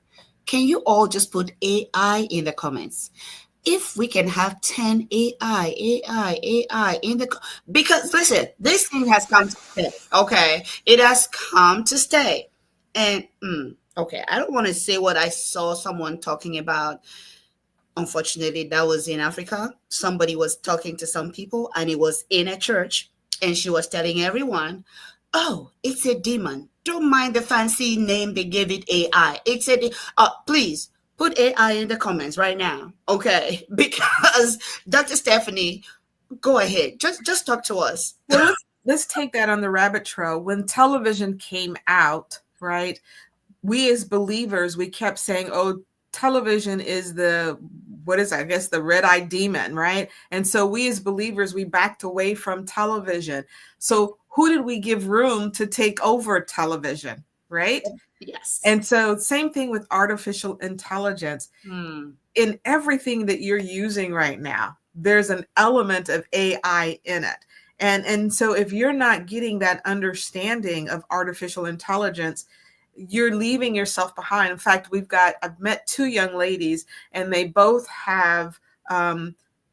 [SPEAKER 1] Can you all just put AI in the comments? If we can have 10 AI in the, because listen, this thing has come to stay. Okay, it has come to stay. And okay, I don't want to say what I saw someone talking about. Unfortunately, that was in Africa. Somebody was talking to some people, and it was in a church, and she was telling everyone, "Oh, it's a demon. Don't mind the fancy name they gave it, AI. It's a please put AI in the comments right now, okay? Because Dr. Stephanie, go ahead. Just talk to us."
[SPEAKER 2] Well, let's take that on the rabbit trail. When television came out, right? We as believers, we kept saying, "Oh, television is the, what is, I guess, the red-eyed demon," right? And so we as believers, we backed away from television. So who did we give room to take over television, right?
[SPEAKER 1] Yes.
[SPEAKER 2] And so same thing with artificial intelligence. In everything that you're using right now, there's an element of AI in it. And so if you're not getting that understanding of artificial intelligence, you're leaving yourself behind. In fact, I've met two young ladies, and they both have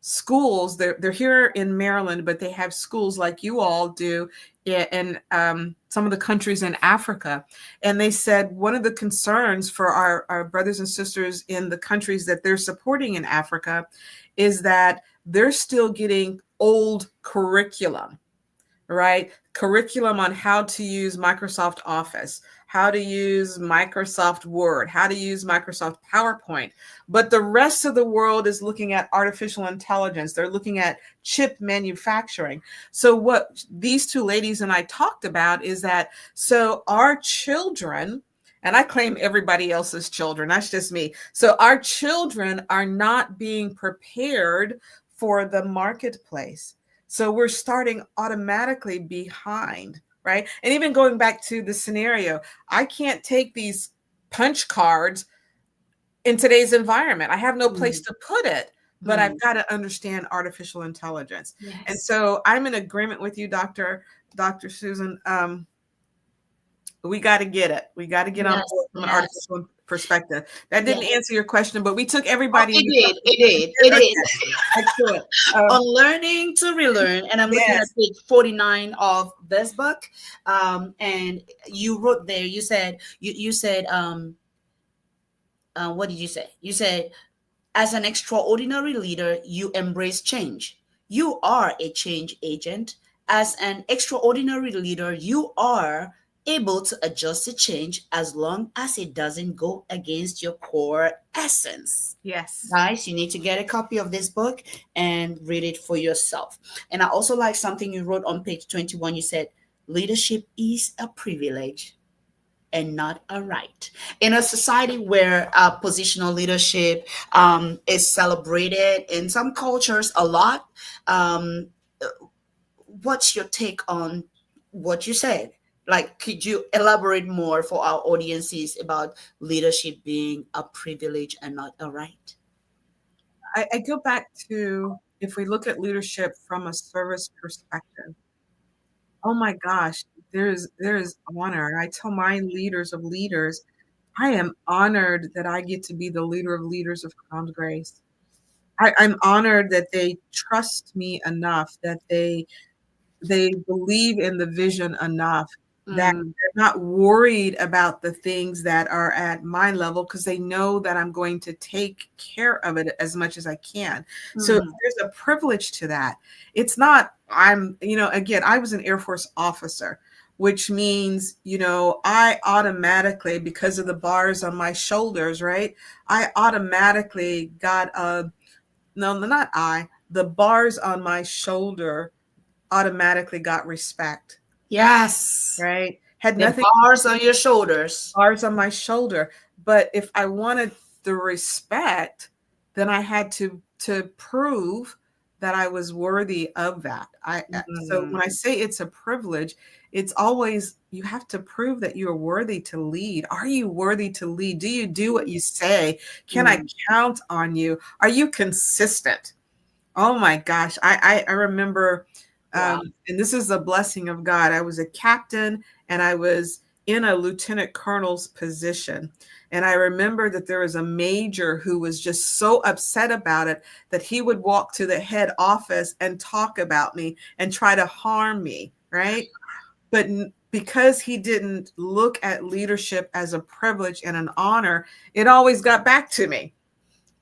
[SPEAKER 2] schools. They're here in Maryland, but they have schools like you all do in some of the countries in Africa. And they said one of the concerns for our brothers and sisters in the countries that they're supporting in Africa is that they're still getting old curriculum, right? Curriculum on how to use Microsoft Office, how to use Microsoft Word, how to use Microsoft PowerPoint. But the rest of the world is looking at artificial intelligence. They're looking at chip manufacturing. So what these two ladies and I talked about is that, so our children, and I claim everybody else's children, that's just me. So our children are not being prepared for the marketplace. So we're starting automatically behind, right? And even going back to the scenario, I can't take these punch cards in today's environment. I have no place to put it, but I've got to understand artificial intelligence.
[SPEAKER 1] Yes.
[SPEAKER 2] And so I'm in agreement with you, Dr. Susan. We got to get it. We got to get on board from an artificial perspective. That didn't answer your question, but we took everybody.
[SPEAKER 1] It did.
[SPEAKER 2] Excellent.
[SPEAKER 1] On learning to relearn, and I'm looking at page 49 of this book. And you wrote there, you said, what did you say? You said, as an extraordinary leader, you embrace change. You are a change agent. As an extraordinary leader, you are able to adjust to change as long as it doesn't go against your core essence.
[SPEAKER 2] Yes.
[SPEAKER 1] Guys, you need to get a copy of this book and read it for yourself. And I also like something you wrote on page 21. You said, leadership is a privilege and not a right. In a society where positional leadership is celebrated in some cultures a lot, what's your take on what you said? Like, could you elaborate more for our audiences about leadership being a privilege and not a right?
[SPEAKER 2] I go back to, if we look at leadership from a service perspective, oh my gosh, there is honor. I tell my leaders of leaders, I am honored that I get to be the leader of leaders of Crown's Grace. I'm honored that they trust me enough, that they believe in the vision enough, that they're not worried about the things that are at my level, because they know that I'm going to take care of it as much as I can. So there's a privilege to that. It's not, again, I was an Air Force officer, which means, I automatically, because of the bars on my shoulders, right? I automatically got the bars on my shoulder automatically got respect.
[SPEAKER 1] Yes.
[SPEAKER 2] Right. Had
[SPEAKER 1] the
[SPEAKER 2] nothing.
[SPEAKER 1] Bars on your shoulders.
[SPEAKER 2] Bars on my shoulder. But if I wanted the respect, then I had to prove that I was worthy of that. So when I say it's a privilege, it's always, you have to prove that you're worthy to lead. Are you worthy to lead? Do you do what you say? Can I count on you? Are you consistent? Oh my gosh. I remember, and this is a blessing of God. I was a captain, and I was in a lieutenant colonel's position. And I remember that there was a major who was just so upset about it that he would walk to the head office and talk about me and try to harm me, right? But because he didn't look at leadership as a privilege and an honor, it always got back to me,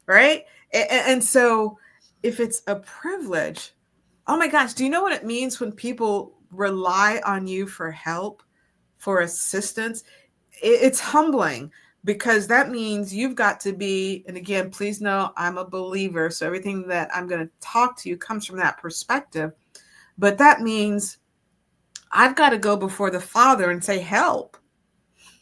[SPEAKER 2] right? And so if it's a privilege, oh my gosh, do you know what it means when people rely on you for help, for assistance? It's humbling, because that means you've got to be, and again, please know I'm a believer, so everything that I'm going to talk to you comes from that perspective. But that means I've got to go before the Father and say, help.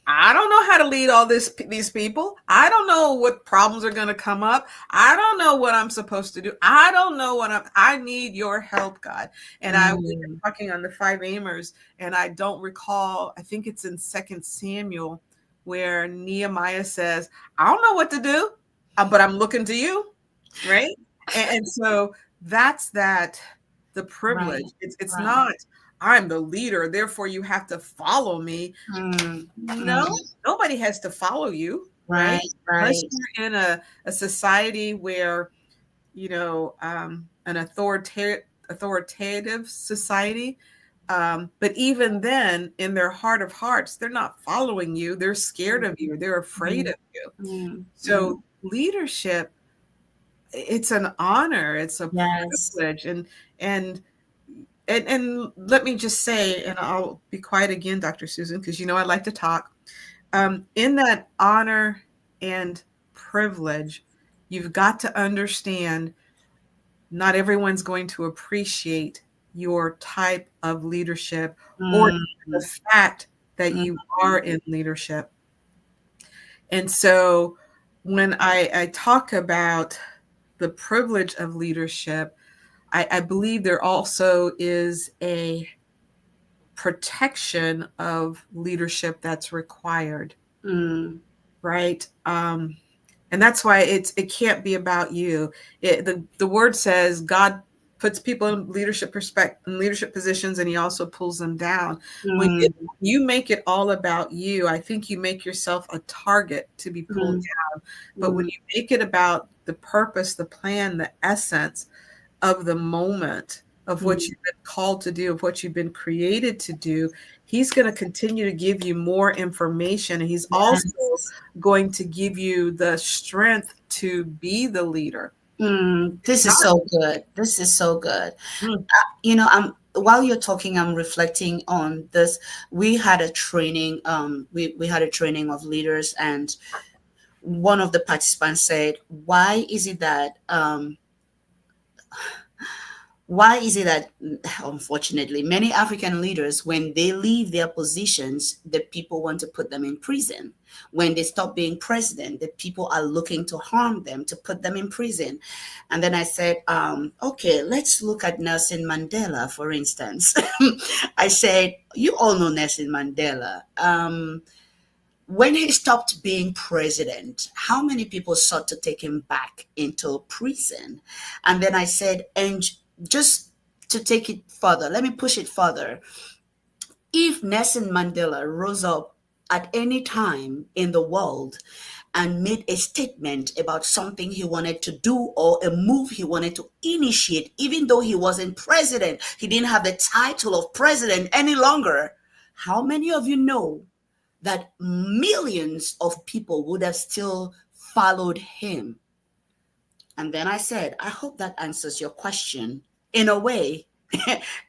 [SPEAKER 2] I don't know how to lead all these people. I don't know what problems are going to come up. I don't know what I'm supposed to do. I don't know I need your help, God. And I was talking on the 5 Amers, and I don't recall, I think it's in 2 Samuel, where Nehemiah says, I don't know what to do, but I'm looking to you, right? And so that's the privilege. Right. It's not, I'm the leader, therefore you have to follow me. No, nobody has to follow you, right? Unless you're in a society where, an authoritative society. But even then, in their heart of hearts, they're not following you. They're scared of you. They're afraid of you. So leadership, it's an honor. It's a privilege. And let me just say, and I'll be quiet again, Dr. Susan, because I like to talk. In that honor and privilege, you've got to understand not everyone's going to appreciate your type of leadership or the fact that you are in leadership. And so when I talk about the privilege of leadership, I believe there also is a protection of leadership that's required, right? And that's why it can't be about you. The word says God puts people in leadership positions, and he also pulls them down. When you make it all about you, I think you make yourself a target to be pulled down. But when you make it about the purpose, the plan, the essence of the moment, of what you've been called to do, of what you've been created to do, he's going to continue to give you more information. And he's also going to give you the strength to be the leader.
[SPEAKER 1] This is so good. This is so good. While you're talking, I'm reflecting on this. We had a training. We had a training of leaders, and one of the participants said, "Why is it that unfortunately many African leaders, when they leave their positions, the people want to put them in prison? When they stop being president, the people are looking to harm them, to put them in prison." And then I said, okay, let's look at Nelson Mandela, for instance. I said, you all know Nelson Mandela. When he stopped being president, how many people sought to take him back into prison? And then I said, and just to take it further, let me push it further. If Nelson Mandela rose up at any time in the world and made a statement about something he wanted to do or a move he wanted to initiate, even though he wasn't president, he didn't have the title of president any longer, how many of you know that millions of people would have still followed him? And then I said, I hope that answers your question in a way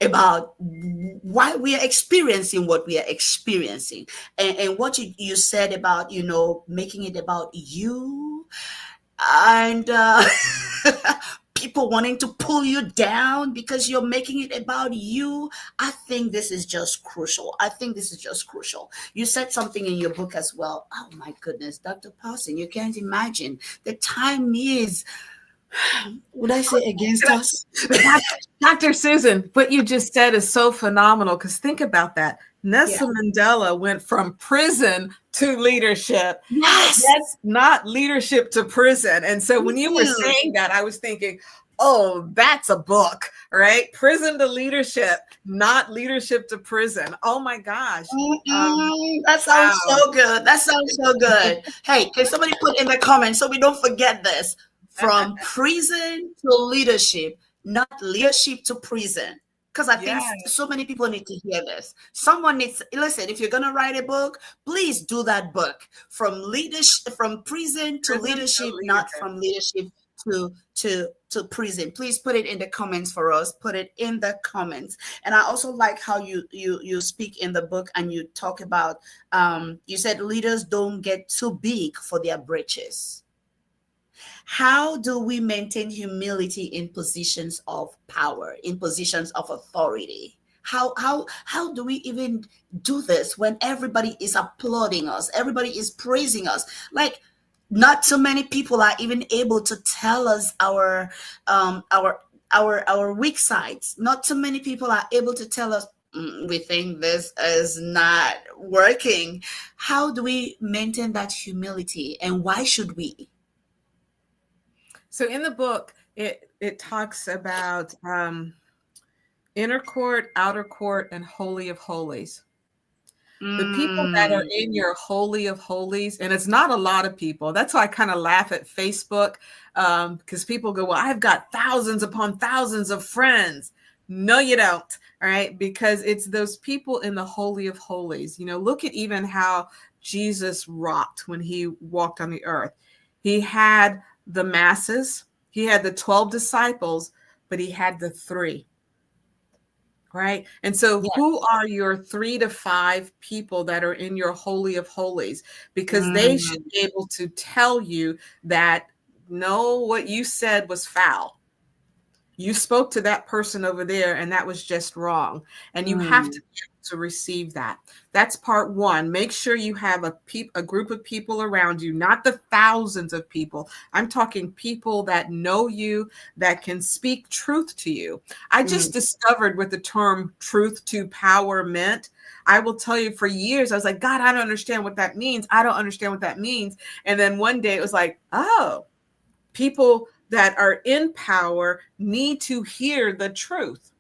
[SPEAKER 1] about why we are experiencing what we are experiencing. And what you said about, making it about you and people wanting to pull you down because you're making it about you. I think this is just crucial. You said something in your book as well. Oh my goodness, Dr. Parson, you can't imagine. The time is, would I say against us?
[SPEAKER 2] Dr. Susan, what you just said is so phenomenal, because think about that. Nelson Mandela went from prison to leadership.
[SPEAKER 1] Yes.
[SPEAKER 2] That's not leadership to prison. And so when you were saying that, I was thinking, Oh, that's a book, right? Prison to Leadership, not leadership to prison. Oh my gosh.
[SPEAKER 1] That sounds
[SPEAKER 2] Wow.
[SPEAKER 1] so good. That sounds so good. Hey, can somebody put in the comments so we don't forget this? From prison to leadership, not leadership to prison. Because I think
[SPEAKER 2] Yeah.
[SPEAKER 1] so many people need to hear this. Someone needs, listen, if you're going to write a book, please do that book. From leadership, from prison to
[SPEAKER 2] Prison to
[SPEAKER 1] leadership, not
[SPEAKER 2] leadership.
[SPEAKER 1] from leadership to prison. Please put it in the comments for us. Put it in the comments. And I also like how you speak in the book and you talk about you said leaders don't get too big for their britches. How do we maintain humility in positions of power, in positions of authority? How do we even do this when everybody is applauding us, everybody is praising us? Like, not too many people are even able to tell us our weak sides. Not too many people are able to tell us, we think this is not working. How do we maintain that humility, and why should we?
[SPEAKER 2] So in the book, it talks about inner court, outer court, and holy of holies. The people that are
[SPEAKER 1] Mm,
[SPEAKER 2] in your holy of holies, and it's not a lot of people. That's why I kind of laugh at Facebook, because people go, well, I've got thousands upon thousands of friends. No, you don't. All right. Because it's those people in the holy of holies. Look at even how Jesus rocked when he walked on the earth. He had the masses, he had the 12 disciples, but he had the three. Right. And so
[SPEAKER 1] yeah.
[SPEAKER 2] who are your 3 to 5 people that are in your holy of holies? Because they should
[SPEAKER 1] Mm,
[SPEAKER 2] be able to tell you that, no, what you said was foul. You spoke to that person over there and that was just wrong. And you have to
[SPEAKER 1] mm,
[SPEAKER 2] be able to receive that. That's part one. Make sure you have a group of people around you, not the thousands of people. I'm talking people that know you, that can speak truth to you. I just
[SPEAKER 1] mm,
[SPEAKER 2] discovered what the term truth to power meant. I will tell you, for years, I was like, God, I don't understand what that means. I don't understand what that means. And then one day it was like, oh, people that are in power need to hear the truth,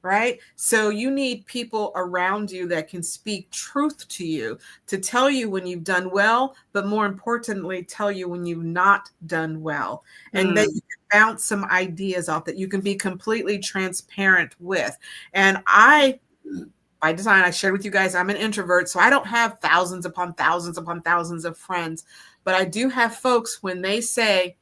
[SPEAKER 2] right? So you need people around you that can speak truth to you, to tell you when you've done well, but more importantly, tell you when you've not done well. And that
[SPEAKER 1] mm,
[SPEAKER 2] you can bounce some ideas off that you can be completely transparent with. And I, by design, I shared with you guys, I'm an introvert, so I don't have thousands upon thousands upon thousands of friends. But I do have folks, when they say,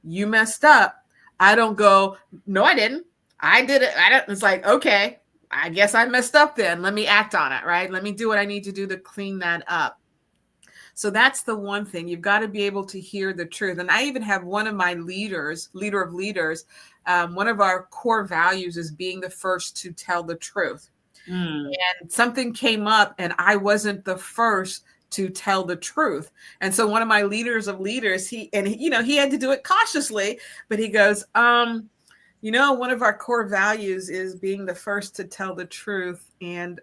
[SPEAKER 2] you messed up, I don't go, no, I didn't. I did it. I don't. It's like, okay, I guess I messed up then. Let me act on it, right? Let me do what I need to do to clean that up. So that's the one thing. You've got to be able to hear the truth. And I even have one of my leaders, leader of leaders, one of our core values is being the first to tell the truth.
[SPEAKER 1] mm,
[SPEAKER 2] And something came up and I wasn't the first to tell the truth. And so one of my leaders of leaders, he had to do it cautiously, but he goes, one of our core values is being the first to tell the truth. And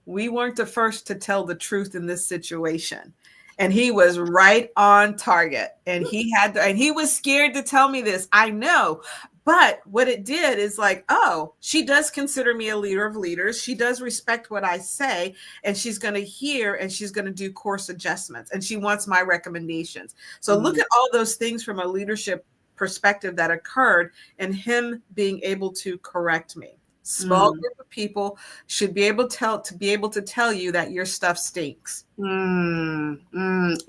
[SPEAKER 2] we weren't the first to tell the truth in this situation. And he was right on target. And he was scared to tell me this. I know. But what it did is like, oh, she does consider me a leader of leaders. She does respect what I say, and she's going to hear and she's going to do course adjustments, and she wants my recommendations. So look
[SPEAKER 1] mm,
[SPEAKER 2] at all those things from a leadership perspective that occurred, and him being able to correct me. Small
[SPEAKER 1] mm,
[SPEAKER 2] group of people should be able to tell you that your stuff stinks.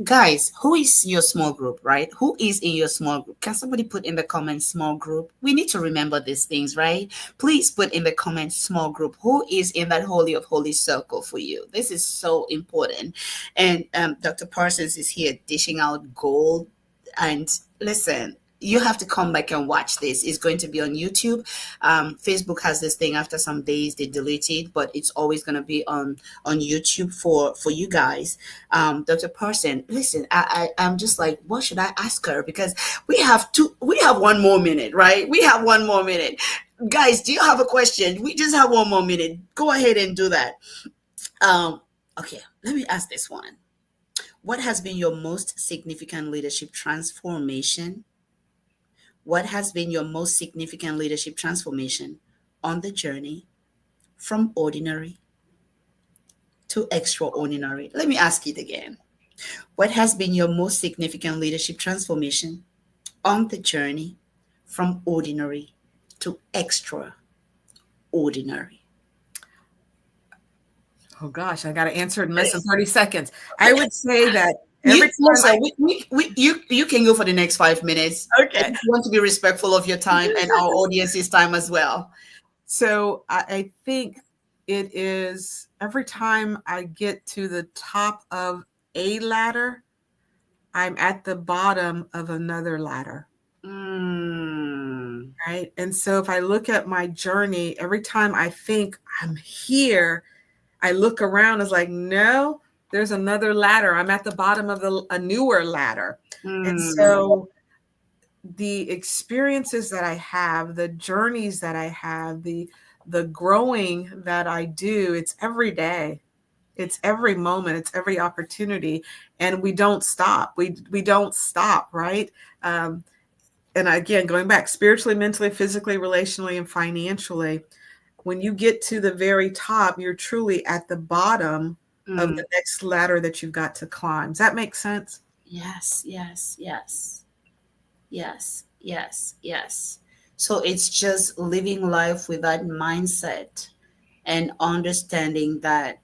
[SPEAKER 1] Guys, who is your small group, right? Who is in your small group? Can somebody put in the comments small group? We need to remember these things, right? Please put in the comments small group. Who is in that holy of holy circle for you? This is so important. And Dr. Parsons is here dishing out gold. And listen, you have to come back and watch this. It's going to be on YouTube. Facebook has this thing, after some days they delete it, but it's always going to be on YouTube for you guys. Dr. Parson, listen, I'm just like, what should I ask her? Because we have 1 more minute, right? We have 1 more minute. Guys, do you have a question? We just have 1 more minute. Go ahead and do that. Um, okay, let me ask this one. What has been your most significant leadership transformation? What has been your most significant leadership transformation on the journey from ordinary to extraordinary? Let me ask it again. What has been your most significant leadership transformation on the journey from ordinary to extraordinary?
[SPEAKER 2] Oh gosh, I got to answer it in less than 30 seconds. I would say that
[SPEAKER 1] You,
[SPEAKER 2] every time
[SPEAKER 1] listen, you can go for the next 5 minutes. I
[SPEAKER 2] okay.
[SPEAKER 1] just want to be respectful of your time and our audience's time as well.
[SPEAKER 2] So I think it is every time I get to the top of a ladder, I'm at the bottom of another ladder.
[SPEAKER 1] Mm.
[SPEAKER 2] Right. And so if I look at my journey, every time I think I'm here, I look around, it's like, no, there's another ladder. I'm at the bottom of a newer ladder. And so the experiences that I have, the journeys that I have, the growing that I do, it's every day. It's every moment, it's every opportunity, and we don't stop. We don't stop, right? And again, going back spiritually, mentally, physically, relationally, and financially, when you get to the very top, you're truly at the bottom of the next ladder that you've got to climb. Does that make sense?
[SPEAKER 1] Yes, yes, yes, yes, yes, yes. So it's just living life with that mindset and understanding that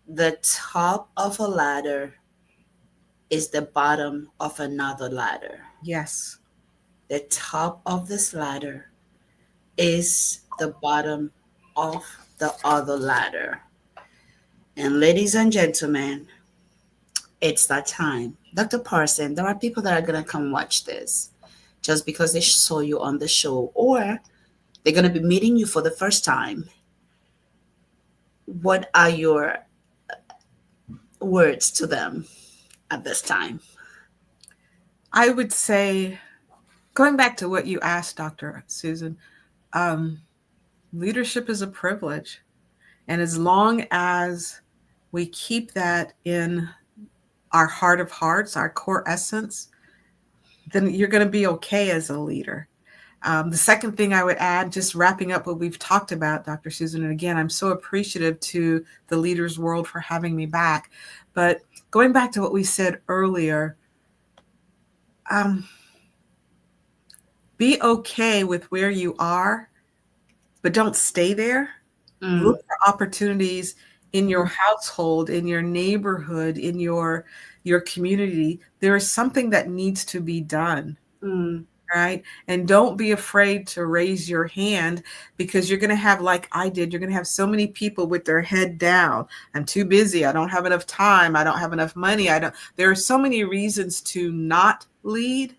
[SPEAKER 1] the top of a ladder is the bottom of another ladder.
[SPEAKER 2] Yes.
[SPEAKER 1] The top of this ladder is the bottom of the other ladder. And ladies and gentlemen, it's that time. Dr. Parson, there are people that are going to come watch this just because they saw you on the show, or they're going to be meeting you for the first time. What are your words to them at this time?
[SPEAKER 2] I would say, going back to what you asked, Dr. Susan, leadership is a privilege. And as long as we keep that in our heart of hearts, our core essence, then you're going to be okay as a leader. The second thing I would add, just wrapping up what we've talked about, Dr. Susan, and again, I'm so appreciative to the Leaders World for having me back. But going back to what we said earlier, be okay with where you are, but don't stay there. Look for opportunities in your household, in your neighborhood, in your community. There is something that needs to be done. Right? And don't be afraid to raise your hand, because you're going to have, like I did, you're going to have so many people with their head down. I'm too busy. I don't have enough time. I don't have enough money. There are so many reasons to not lead,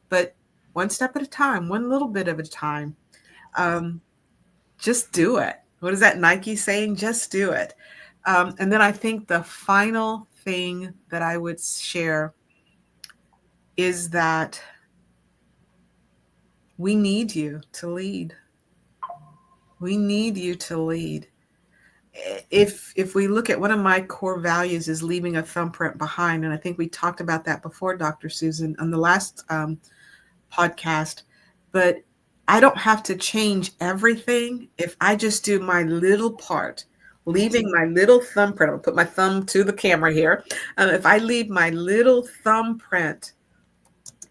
[SPEAKER 2] but one step at a time, one little bit at a time. Just do it. What is that Nike saying? Just do it. And then I think the final thing that I would share is that we need you to lead. We need you to lead. If we look at, one of my core values is leaving a thumbprint behind. And I think we talked about that before, Dr. Susan, on the last podcast. But I don't have to change everything if I just do my little part, leaving my little thumbprint. I'll put my thumb to the camera here. If I leave my little thumbprint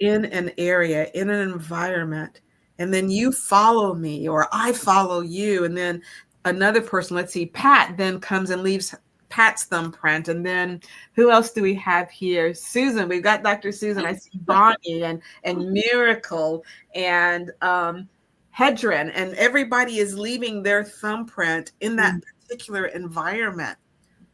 [SPEAKER 2] in an area, in an environment, and then you follow me or I follow you, and then another person, let's see, Pat then comes and leaves Pat's thumbprint, and then who else do we have here? Susan, we've got Dr. Susan. I see Bonnie and Miracle and Hedron, and everybody is leaving their thumbprint in that particular environment.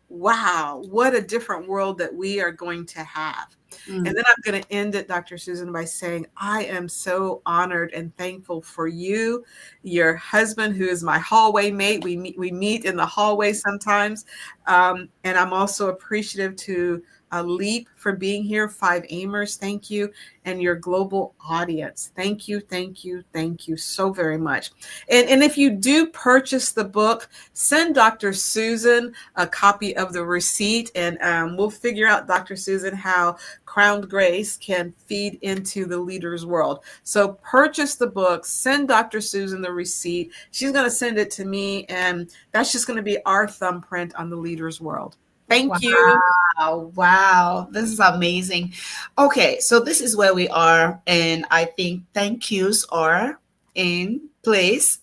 [SPEAKER 2] Wow, what a different world that we are going to have. And then I'm going to end it, Dr. Susan, by saying I am so honored and thankful for you, your husband, who is my hallway mate. We meet in the hallway sometimes. And I'm also appreciative to Leap for being here. 5 Aimers, thank you. And your global audience. Thank you, thank you, thank you so very much. And if you do purchase the book, send Dr. Susan a copy of the receipt, and we'll figure out, Dr. Susan, how Crowned Grace can feed into the leader's world. So purchase the book, send Dr. Susan the receipt. She's going to send it to me, and that's just going to be our thumbprint on the leader's world. Thank you.
[SPEAKER 1] Wow, wow, this is amazing. Okay, so this is where we are, and I think thank yous are in place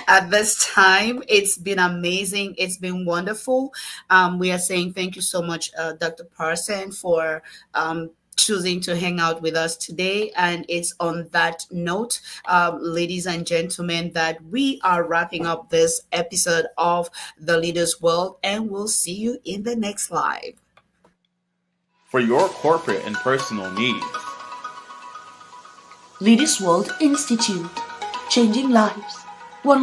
[SPEAKER 1] at this time. It's been amazing. It's been wonderful. We are saying thank you so much, Dr. Parson, for choosing to hang out with us today. And it's on that note, ladies and gentlemen, that we are wrapping up this episode of The Leader's World, and we'll see you in the next live.
[SPEAKER 3] For your corporate and personal needs.
[SPEAKER 4] Leaders World Institute, changing lives, one